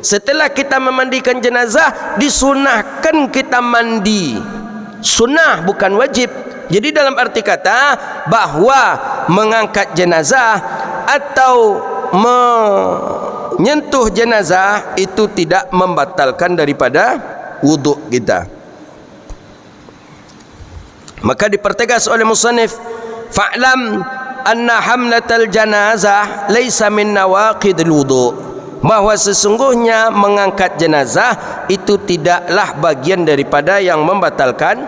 Speaker 1: Setelah kita memandikan jenazah, disunnahkan kita mandi. Sunnah bukan wajib. Jadi dalam arti kata bahawa mengangkat jenazah atau menyentuh jenazah itu tidak membatalkan daripada wuduk kita. Maka dipertegas oleh musannif, fa'lam anna hamlatal janazah laisa min nawaqidil wudu', bahwa sesungguhnya mengangkat jenazah itu tidaklah bagian daripada yang membatalkan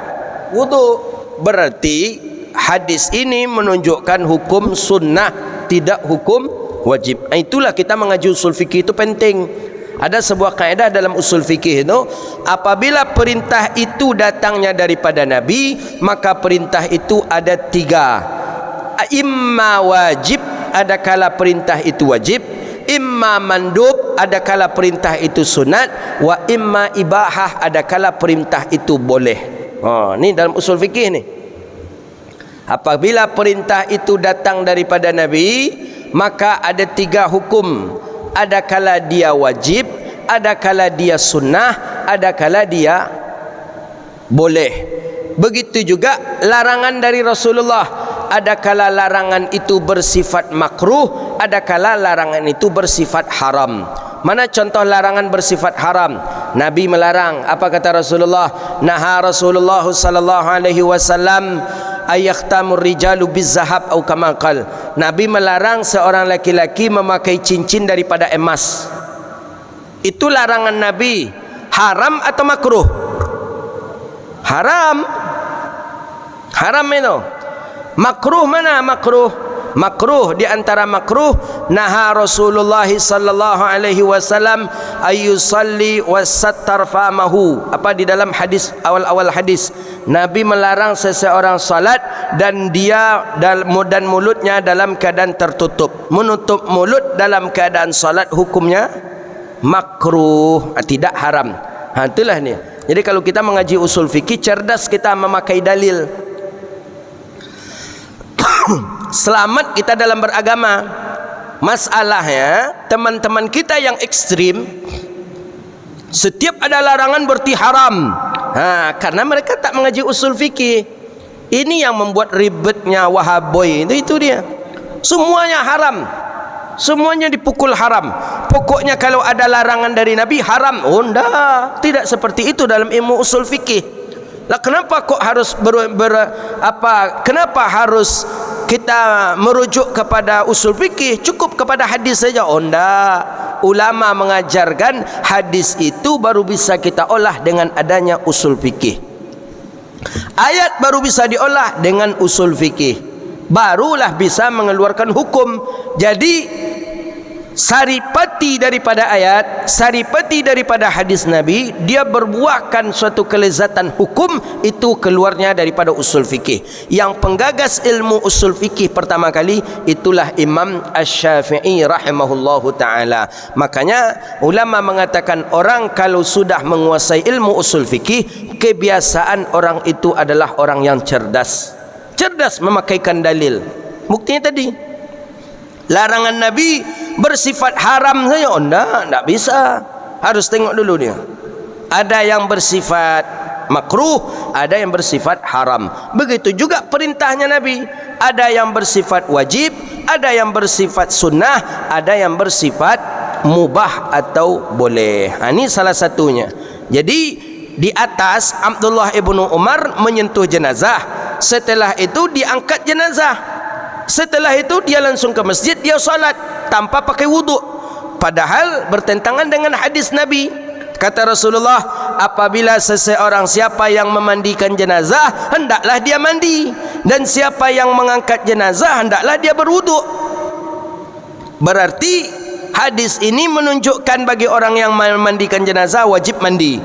Speaker 1: wudu'. Berarti hadis ini menunjukkan hukum sunnah, tidak hukum wajib. Itulah kita mengaji usul fikih itu penting. Ada sebuah kaidah dalam usul fikih itu, apabila perintah itu datangnya daripada Nabi, maka perintah itu ada tiga. Imma wajib, ada kala perintah itu wajib. Imma mandub, ada kala perintah itu sunat. Wa imma ibahah, ada kala perintah itu boleh. Ini dalam usul fikih ni. Apabila perintah itu datang daripada Nabi, maka ada 3 hukum. Ada kala dia wajib, ada kala dia sunnah, ada kala dia boleh. Begitu juga larangan dari Rasulullah. Ada kala larangan itu bersifat makruh, ada kala larangan itu bersifat haram. Mana contoh larangan bersifat haram? Nabi melarang. Apa kata Rasulullah? Naha Rasulullah sallallahu alaihi wasallam ayakhtamur rijalu bizahab au kama qal. Nabi melarang seorang laki-laki memakai cincin daripada emas. Itu larangan Nabi. Haram atau makruh? Haram. Haram itu. Makruh mana makruh? Makruh, di antara makruh, naha Rasulullah sallallahu alaihi wasallam ayyusalli wasattar famahu. Apa di dalam hadis, awal-awal hadis, Nabi melarang seseorang salat dan dia dan mulutnya dalam keadaan tertutup. Menutup mulut dalam keadaan salat hukumnya makruh, tidak haram. Itulah ni. Jadi kalau kita mengaji usul fikih, cerdas kita memakai dalil. Selamat kita dalam beragama. Masalahnya teman-teman kita yang ekstrim, setiap ada larangan berarti haram. Karena mereka tak mengaji usul fikih. Ini yang membuat ribetnya Wahaboy. Itu dia. Semuanya haram. Semuanya dipukul haram. Pokoknya kalau ada larangan dari Nabi haram. Oh enggak, tidak seperti itu dalam ilmu usul fikih. Lah kenapa kok harus kenapa harus kita merujuk kepada usul fikih? Cukup kepada hadis saja. Oh enggak. Ulama mengajarkan hadis itu baru bisa kita olah dengan adanya usul fikih. Ayat baru bisa diolah dengan usul fikih. Barulah bisa mengeluarkan hukum. Jadi saripati daripada ayat, saripati daripada hadis Nabi, dia berbuahkan suatu kelezatan hukum, itu keluarnya daripada usul fikih. Yang penggagas ilmu usul fikih pertama kali itulah Imam Asy-Syafi'i rahimahullahu ta'ala. Makanya ulama mengatakan orang kalau sudah menguasai ilmu usul fikih, kebiasaan orang itu adalah orang yang cerdas. Cerdas memakaikan dalil. Buktinya tadi, larangan Nabi bersifat haram saja. Oh enggak bisa. Harus tengok dulu dia. Ada yang bersifat makruh, ada yang bersifat haram. Begitu juga perintahnya Nabi. Ada yang bersifat wajib, ada yang bersifat sunnah, ada yang bersifat mubah atau boleh. Ini salah satunya. Jadi di atas Abdullah ibnu Umar menyentuh jenazah. Setelah itu diangkat jenazah. Setelah itu dia langsung ke masjid, dia salat tanpa pakai wuduk. Padahal bertentangan dengan hadis Nabi. Kata Rasulullah, apabila seseorang, siapa yang memandikan jenazah, hendaklah dia mandi. Dan siapa yang mengangkat jenazah, hendaklah dia berwuduk. Berarti hadis ini menunjukkan bagi orang yang memandikan jenazah wajib mandi.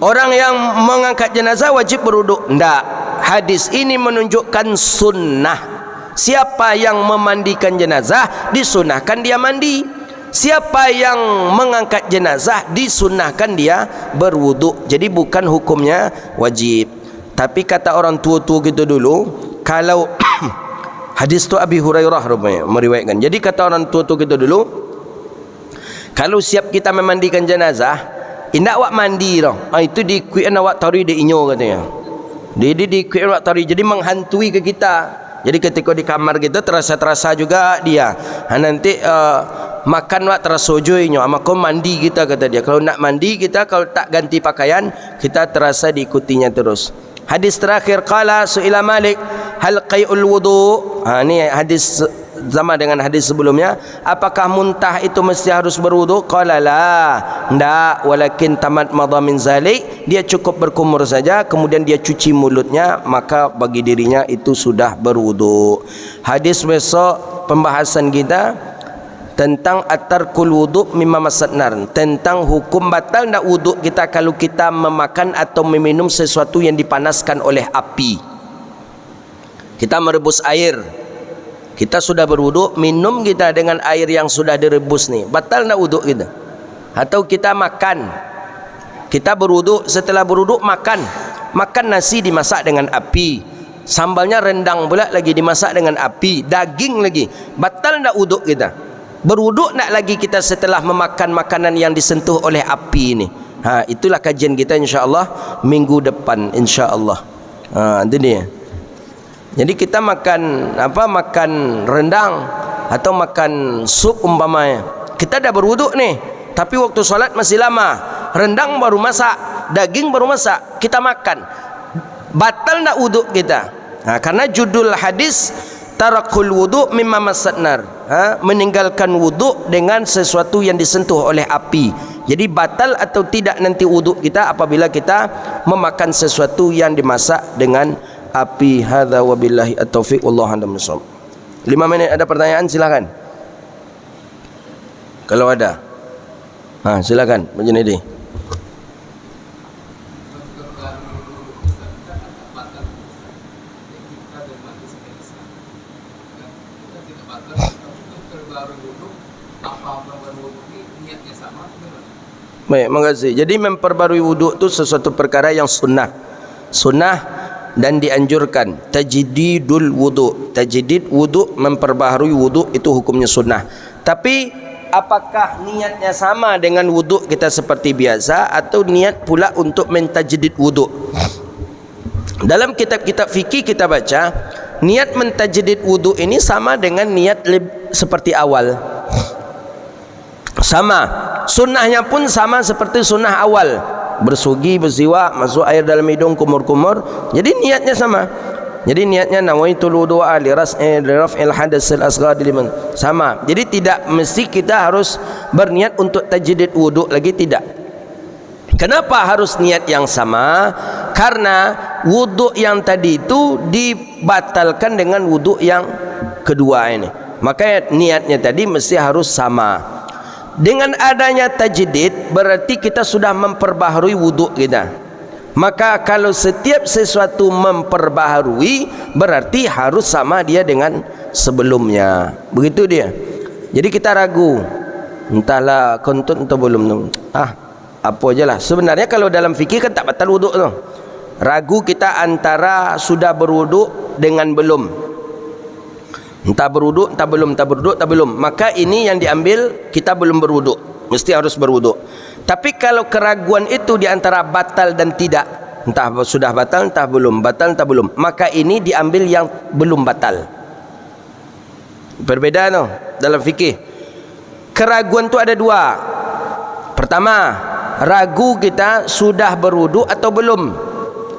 Speaker 1: Orang yang mengangkat jenazah wajib berwuduk. Tidak. Hadis ini menunjukkan sunnah. Siapa yang memandikan jenazah disunahkan dia mandi. Siapa yang mengangkat jenazah disunahkan dia berwuduk. Jadi bukan hukumnya wajib. Tapi kata orang tua-tua kita dulu, kalau hadis tu Abi Hurairah rupanya meriwayatkan. Jadi kata orang tua-tua kita dulu, kalau siap kita memandikan jenazah, indak awak mandi dah. Itu dikuian awak tarik di inyo katanya. Dia dikuian awak tarik, jadi menghantui ke kita. Jadi ketika di kamar kita terasa juga dia. Nanti makan wak terasa joynya. Maka mandi kita, kata dia. Kalau nak mandi kita, kalau tak ganti pakaian, kita terasa diikutinya terus. Hadis terakhir, qala su'ila Malik hal qai'ul wudu. Ini hadis sama dengan hadis sebelumnya. Apakah muntah itu mesti harus berwudu? Qala la, ndak, walakin tamat madha min zalik, dia cukup berkumur saja kemudian dia cuci mulutnya, maka bagi dirinya itu sudah berwudu. Hadis besok pembahasan kita tentang at-tarkul wudu mimma masatnar, tentang hukum batal ndak wudu kita kalau kita memakan atau meminum sesuatu yang dipanaskan oleh api. Kita merebus air, kita sudah berwuduk, minum kita dengan air yang sudah direbus nih, batal nak wuduk kita? Atau kita makan, kita berwuduk, setelah berwuduk makan nasi dimasak dengan api, Sambalnya rendang pula lagi, dimasak dengan api, daging lagi. Batal tak wuduk kita? Berwuduk tak lagi kita setelah memakan makanan yang disentuh oleh api ini? Itulah kajian kita insya-Allah minggu depan insya-Allah. Itu dia. Jadi kita makan makan rendang atau makan sup umpamanya. Kita dah berwuduk nih, tapi waktu solat masih lama. Rendang baru masak, daging baru masak, kita makan. Batal nak wuduk kita? Karena judul hadis tarakul wuduk mimma massat nar, meninggalkan wuduk dengan sesuatu yang disentuh oleh api. Jadi batal atau tidak nanti wuduk kita apabila kita memakan sesuatu yang dimasak dengan api. Hadza wabillahi at-taufiq wallahu a'lam bissawab. 5 minit ada pertanyaan silakan. Kalau ada. Silakan Pak Junaidi. Baik, makasih. Jadi memperbarui wuduk itu sesuatu perkara yang sunnah dan dianjurkan. Tajdidul wuduk, tajdid wuduk, memperbaharui wuduk itu hukumnya sunnah. Tapi apakah niatnya sama dengan wuduk kita seperti biasa atau niat pula untuk mentajdid wuduk? Dalam kitab-kitab fikih kita baca niat mentajdid wuduk ini sama dengan niat seperti awal. Sama, sunnahnya pun sama seperti sunnah awal, bersugi, bersiwak, masuk air dalam hidung, kumur-kumur. Jadi niatnya sama. Jadi niatnya nawaitul wudu'a li raf'il hadatsil asghar, sama. Jadi tidak mesti kita harus berniat untuk tajdid wuduk lagi, tidak. Kenapa harus niat yang sama? Karena wuduk yang tadi itu dibatalkan dengan wuduk yang kedua ini. Maka niatnya tadi mesti harus sama. Dengan adanya tajdid berarti kita sudah memperbaharui wuduk kita. Maka kalau setiap sesuatu memperbaharui berarti harus sama dia dengan sebelumnya. Begitu dia. Jadi kita ragu, entahlah kontut atau belum. Apa aja lah. Sebenarnya kalau dalam fikih kan tak batal wuduk tu. Ragu kita antara sudah berwuduk dengan belum. Entah berwuduk, entah belum, entah berwuduk, entah belum. Maka ini yang diambil kita belum berwuduk, mesti harus berwuduk. Tapi kalau keraguan itu di antara batal dan tidak, entah sudah batal, entah belum, batal, entah belum, maka ini diambil yang belum batal. Berbeda no dalam fikih. Keraguan itu ada dua. Pertama, ragu kita sudah berwuduk atau belum.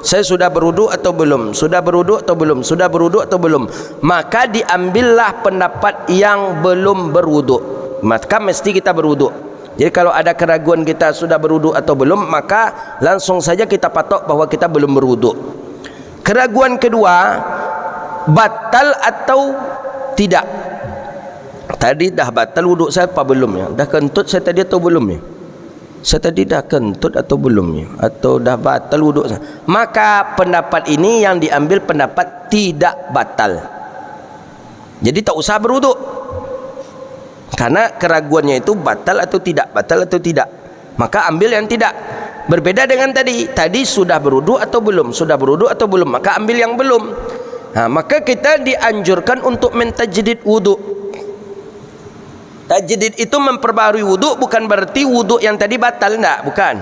Speaker 1: Saya sudah berwuduk atau belum? Sudah berwuduk atau belum? Sudah berwuduk atau belum? Maka diambillah pendapat yang belum berwuduk. Maka mesti kita berwuduk. Jadi kalau ada keraguan kita sudah berwuduk atau belum, maka langsung saja kita patok bahwa kita belum berwuduk. Keraguan kedua, batal atau tidak. Tadi dah batal wuduk saya apa belum ya? Dah kentut saya tadi atau belum ya? Saya tadi dah kentut atau belum ya? Atau dah batal wuduk saya? Maka pendapat ini yang diambil pendapat tidak batal. Jadi tak usah berwuduk. Karena keraguannya itu batal atau tidak, batal atau tidak. Maka ambil yang tidak. Berbeda dengan tadi. Tadi sudah berwuduk atau belum? Sudah berwuduk atau belum? Maka ambil yang belum. Maka kita dianjurkan untuk mentajdid wuduk. Tajdid itu memperbarui wuduk, bukan berarti wuduk yang tadi batal, enggak, bukan.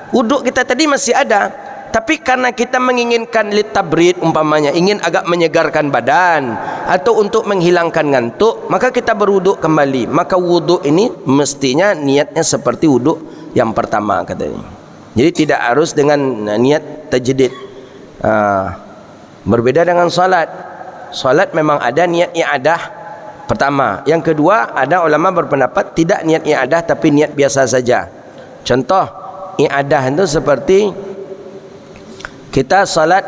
Speaker 1: Wuduk kita tadi masih ada, tapi karena kita menginginkan litabrid umpamanya, ingin agak menyegarkan badan atau untuk menghilangkan ngantuk, maka kita berwuduk kembali. Maka wuduk ini mestinya niatnya seperti wuduk yang pertama katanya. Jadi tidak harus dengan niat tajdid. Berbeda dengan salat. Salat memang ada niat i'adah pertama. Yang kedua, ada ulama berpendapat tidak niat i'adah tapi niat biasa saja. Contoh i'adah itu seperti kita salat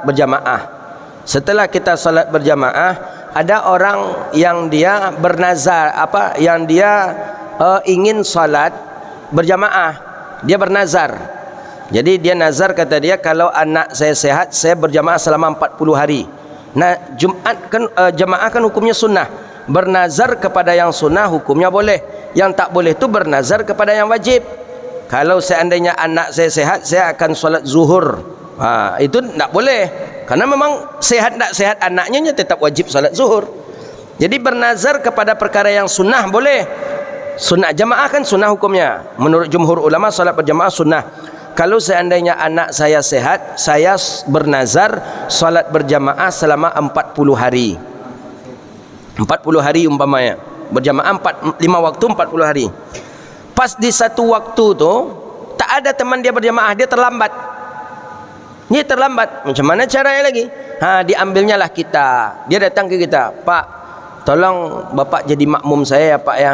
Speaker 1: berjamaah. Setelah kita salat berjamaah, ada orang yang dia bernazar, yang dia ingin salat berjamaah. Dia bernazar. Jadi dia nazar, kata dia, kalau anak saya sehat, saya berjamaah selama 40 hari. Nah, Jumat kan jemaah kan hukumnya sunnah. Bernazar kepada yang sunnah hukumnya boleh. Yang tak boleh itu bernazar kepada yang wajib. Kalau seandainya anak saya sehat, saya akan solat zuhur Itu tak boleh. Karena memang sehat tak sehat anaknya tetap wajib salat zuhur. Jadi bernazar kepada perkara yang sunnah boleh. Sunnah jamaah kan sunnah hukumnya. Menurut jumhur ulama salat berjamaah sunnah. Kalau seandainya anak saya sehat, saya bernazar salat berjamaah selama 40 hari. 40 hari umpamanya. Berjamaah 5 waktu 40 hari. Pas di satu waktu tu tak ada teman dia berjamaah, dia terlambat. Dia terlambat. Macam mana caranya lagi? Diambilnya lah kita. Dia datang ke kita, "Pak, tolong Bapak jadi makmum saya ya Pak ya."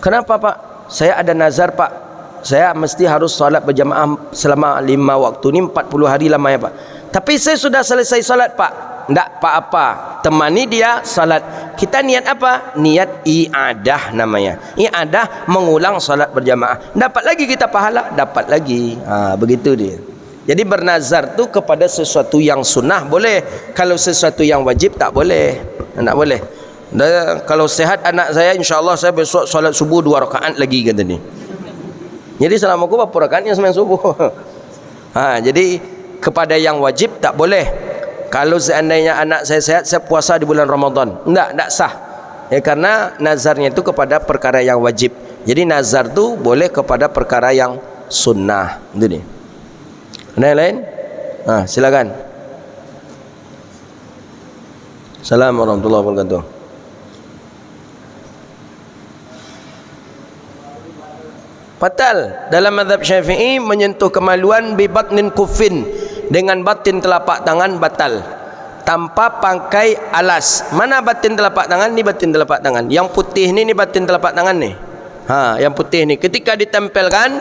Speaker 1: "Kenapa Pak?" "Saya ada nazar Pak. Saya mesti harus solat berjamaah selama 5 waktu ni 40 hari lama ya Pak. Tapi saya sudah selesai solat Pak." "Tak apa-apa, temani dia salat. Kita niat apa? Niat i'adah namanya. I'adah mengulang salat berjamaah. Dapat lagi kita pahala, dapat lagi." Begitu dia. Jadi bernazar tu kepada sesuatu yang sunnah boleh. Kalau sesuatu yang wajib tak boleh. Tak boleh. Dan kalau sehat anak saya, insya-Allah saya besok solat subuh 2 rakaat lagi kata ni. Jadi selama aku berapa rakaatnya sembahyang subuh. Jadi kepada yang wajib tak boleh. Kalau seandainya anak saya sehat, saya puasa di bulan Ramadan, tak sah. Karena nazarnya itu kepada perkara yang wajib. Jadi nazar tu boleh kepada perkara yang sunnah. Itu ni. Ada yang lain? Silakan. Assalamualaikum warahmatullahi wabarakatuh. Batal dalam mazhab Syafi'i menyentuh kemaluan bi batnin kufin, dengan batin telapak tangan batal tanpa pakai alas. Mana batin telapak tangan? Ni batin telapak tangan. Yang putih ni batin telapak tangan ni. Yang putih ni ketika ditempelkan,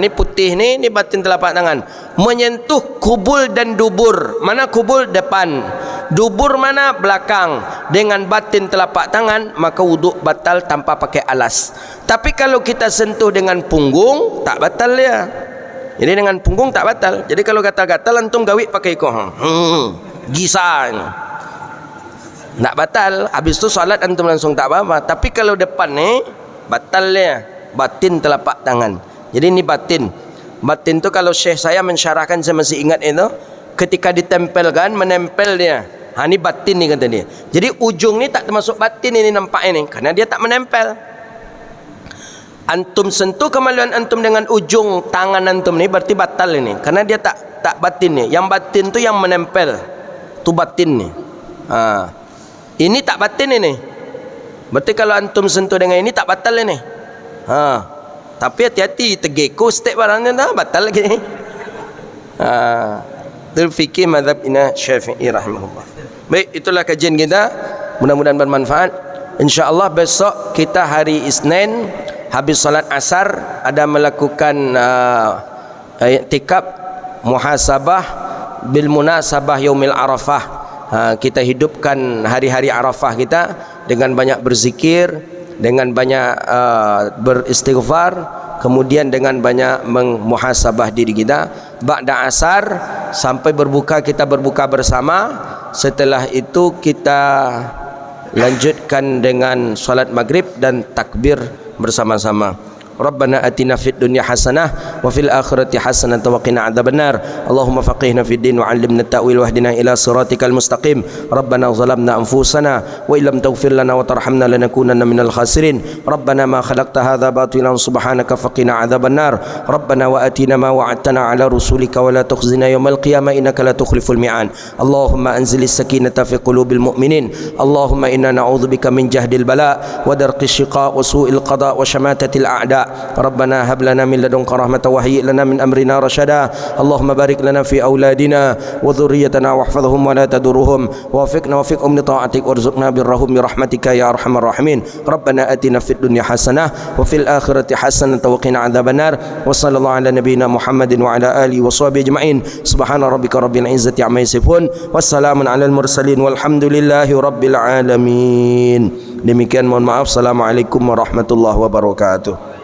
Speaker 1: ni putih ni batin telapak tangan. Menyentuh kubul dan dubur. Mana kubul? Depan. Dubur mana? Belakang. Dengan batin telapak tangan, maka wuduk batal tanpa pakai alas. Tapi kalau kita sentuh dengan punggung, tak batal dia. Jadi dengan punggung tak batal. Jadi kalau gatal-gatal antum gawik pakai ikoh. Gisah. Tak batal. Habis tu solat antum langsung tak apa-apa. Tapi kalau depan ni batal dia. Batin telapak tangan. Jadi ni batin. Batin tu kalau syekh saya mensyarahkan, saya masih ingat itu, ketika ditempelkan menempel dia. Ni batin ni kata dia. Jadi ujung ni tak termasuk batin ini nampak ini karena dia tak menempel. Antum sentuh kemaluan antum dengan ujung tangan antum ni berarti batal ini karena dia tak batin ni. Yang batin tu yang menempel, tu batin ni. Ini tak batin ini. Berarti kalau antum sentuh dengan ini tak batal ini. Tapi hati-hati, tergeko step barangnya dah batal lagi. Itu fikih mazhab Syafi'i rahimahullah. Baik, itulah kajian kita. Mudah-mudahan bermanfaat. InsyaAllah besok kita hari Isnin, habis salat asar ada melakukan i'tikaf muhasabah bil munasabah yaumil arafah. Kita hidupkan hari-hari Arafah kita dengan banyak berzikir, dengan banyak beristighfar, kemudian dengan banyak memuhasabah diri kita. Ba'da asar sampai berbuka, kita berbuka bersama. Setelah itu kita lanjutkan dengan salat maghrib dan takbir bersama-sama. Rabbana atina fid dunya hasanah wa fil akhirati hasanah wa qina adzabannar. Allahumma faqihna fid din wa 'allimna at-ta'wil wahdina ila siratikal mustaqim. Rabbana zalamna anfusana wa illam taghfir lana wa tarhamna lanakunanna minal khasirin. Rabbana ma khalaqta hadza batilan subhanaka faqina adzabannar. Rabbana wa atina ma wa'adtana 'ala rusulika wa la tukhzina yawmal qiyamah innaka la tukhliful mi'ad. Allahumma anzilis sakinata fi qulubil mu'minin. Allahumma inna na'udzubika min jahdil bala wa darqis shiqa wa su'il qada wa shamatatil a'da. ربنا هب لنا من لدنك رحمة وهيئ لنا من أمرنا رشدا. اللهم بارك لنا في أولادنا وذريتنا واحفظهم ولا تدرهم ووفقنا وفقهم لطاعتك وارزقنا برهم برحمتك يا أرحم الراحمين. ربنا آتنا في الدنيا حسنة وفي الآخرة حسنة وقنا عذاب النار. وصلى الله على نبينا محمد وعلى آله وصحبه أجمعين. سبحان ربك رب العزة عما يصفون والسلام على المرسلين والحمد لله رب العالمين. Demikian, mohon maaf. Assalamualaikum warahmatullahi wabarakatuh.